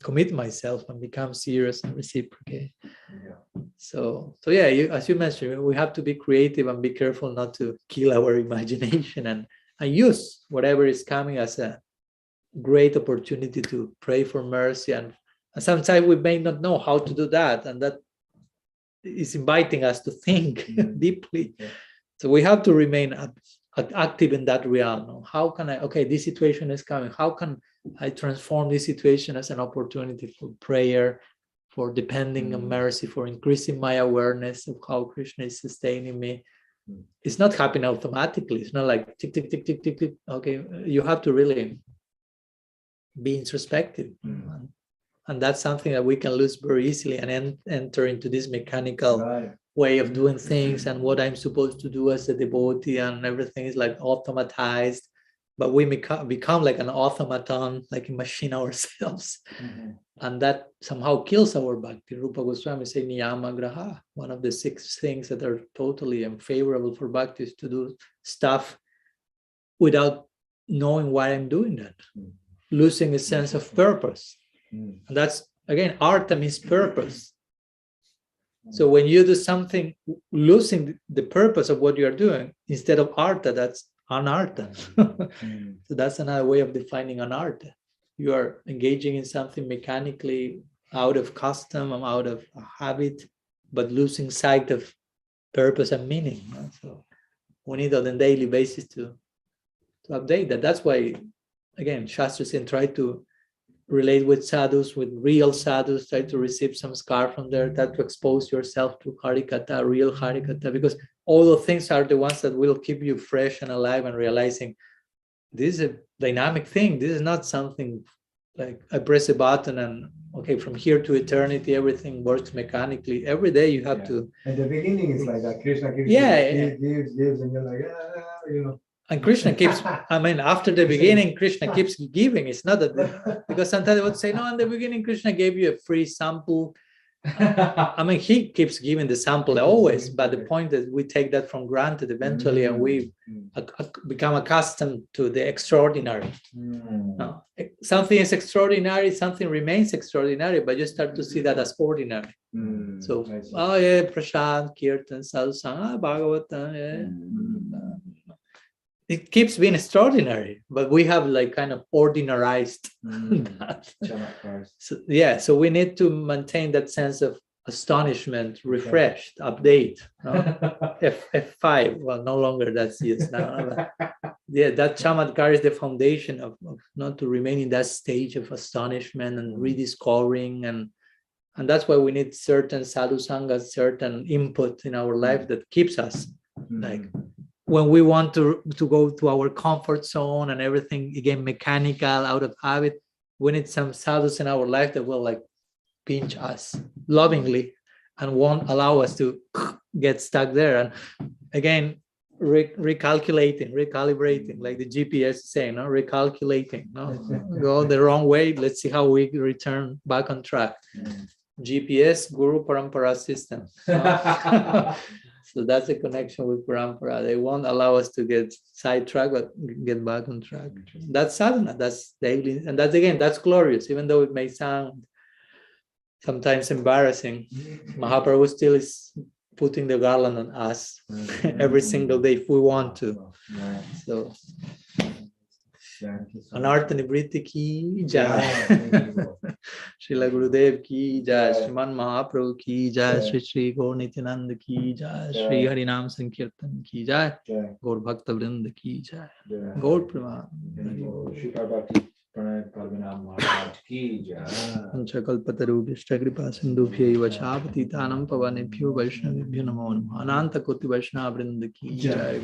commit myself and become serious and reciprocate. Yeah. So yeah, as you mentioned, we have to be creative and be careful not to kill our imagination and use whatever is coming as a great opportunity to pray for mercy. And sometimes we may not know how to do that, and that is inviting us to think deeply. Yeah. So we have to remain active in that realm. How can I, okay, this situation is coming. How can I transform this situation as an opportunity for prayer, for depending on mercy, for increasing my awareness of how Krishna is sustaining me? It's not happening automatically. It's not like tick, tick, tick, tick, tick, tick. Okay, you have to really be introspective. And that's something that we can lose very easily and enter into this mechanical way of doing things and what I'm supposed to do as a devotee, and everything is like automatized. But we become like an automaton, like a machine ourselves. And that somehow kills our bhakti. Rupa Goswami say niyama graha. One of the 6 things that are totally unfavorable for bhakti is to do stuff without knowing why I'm doing that. Losing a sense of purpose. And that's, again, artha means purpose. So when you do something, losing the purpose of what you're doing, instead of artha, that's anartha. So that's another way of defining anartha. You are engaging in something mechanically, out of custom, out of habit, but losing sight of purpose and meaning. So we need on a daily basis to update that. That's why, again, Shastra saying try to relate with sadhus, with real sadhus, try to receive some scar from there, try to expose yourself to Harikatha, real Harikatha, because all those things are the ones that will keep you fresh and alive and realizing this is a dynamic thing. This is not something like I press a button and okay, from here to eternity, everything works mechanically. Every day you have to. At the beginning, it's like that. Krishna gives, gives, and you're like, you know. And Krishna keeps, I mean, after the beginning, Krishna keeps giving. It's not that, because sometimes they would say, no, in the beginning, Krishna gave you a free sample. I mean, he keeps giving the sample always, but the point is we take that for granted eventually, and we become accustomed to the extraordinary. No, something is extraordinary, something remains extraordinary, but you start to see that as ordinary. So, oh yeah, Prashad, Kirtan, Sadhusanga, Bhagavatam, yeah. It keeps being extraordinary, but we have like kind of ordinarized that. So, yeah, so we need to maintain that sense of astonishment, refreshed, update. No? F5, well, no longer that's used now. Yeah, that chamatkar is the foundation of not to remain in that stage of astonishment and rediscovering, and that's why we need certain sadhu sangas, certain input in our life that keeps us like. When we want to go to our comfort zone and everything, again, mechanical, out of habit, we need some sadhus in our life that will like pinch us lovingly and won't allow us to get stuck there. And again, recalculating, recalibrating, like the GPS is saying, no? Recalculating, no? Go the wrong way, let's see how we return back on track. GPS, Guru Parampara system. No? So that's a connection with Parampara. They won't allow us to get sidetracked, but get back on track. That's sadhana, that's daily. And that's, again, that's glorious, even though it may sound sometimes embarrassing. Mahaprabhu still is putting the garland on us every single day if we want to. So, Anartha-nivritti ki jai. Srila Gurudev ki jai, Shriman Mahaprabhu ki jai, Shri Gaur Nityananda ki jai, Shri Harinam Sankirtan ki jai, Gaur Bhakta Vrinda ki jai, Gaur Praman. Shri Parvati Pranay Parvanam Maharaj ki jai. Kalpatarubhishta kripa sindhubhyaiva chapatitanam pavanebhyo vaishnavibhyo namo namaha. Ananta Koti Vaishnava Vrinda ki jai.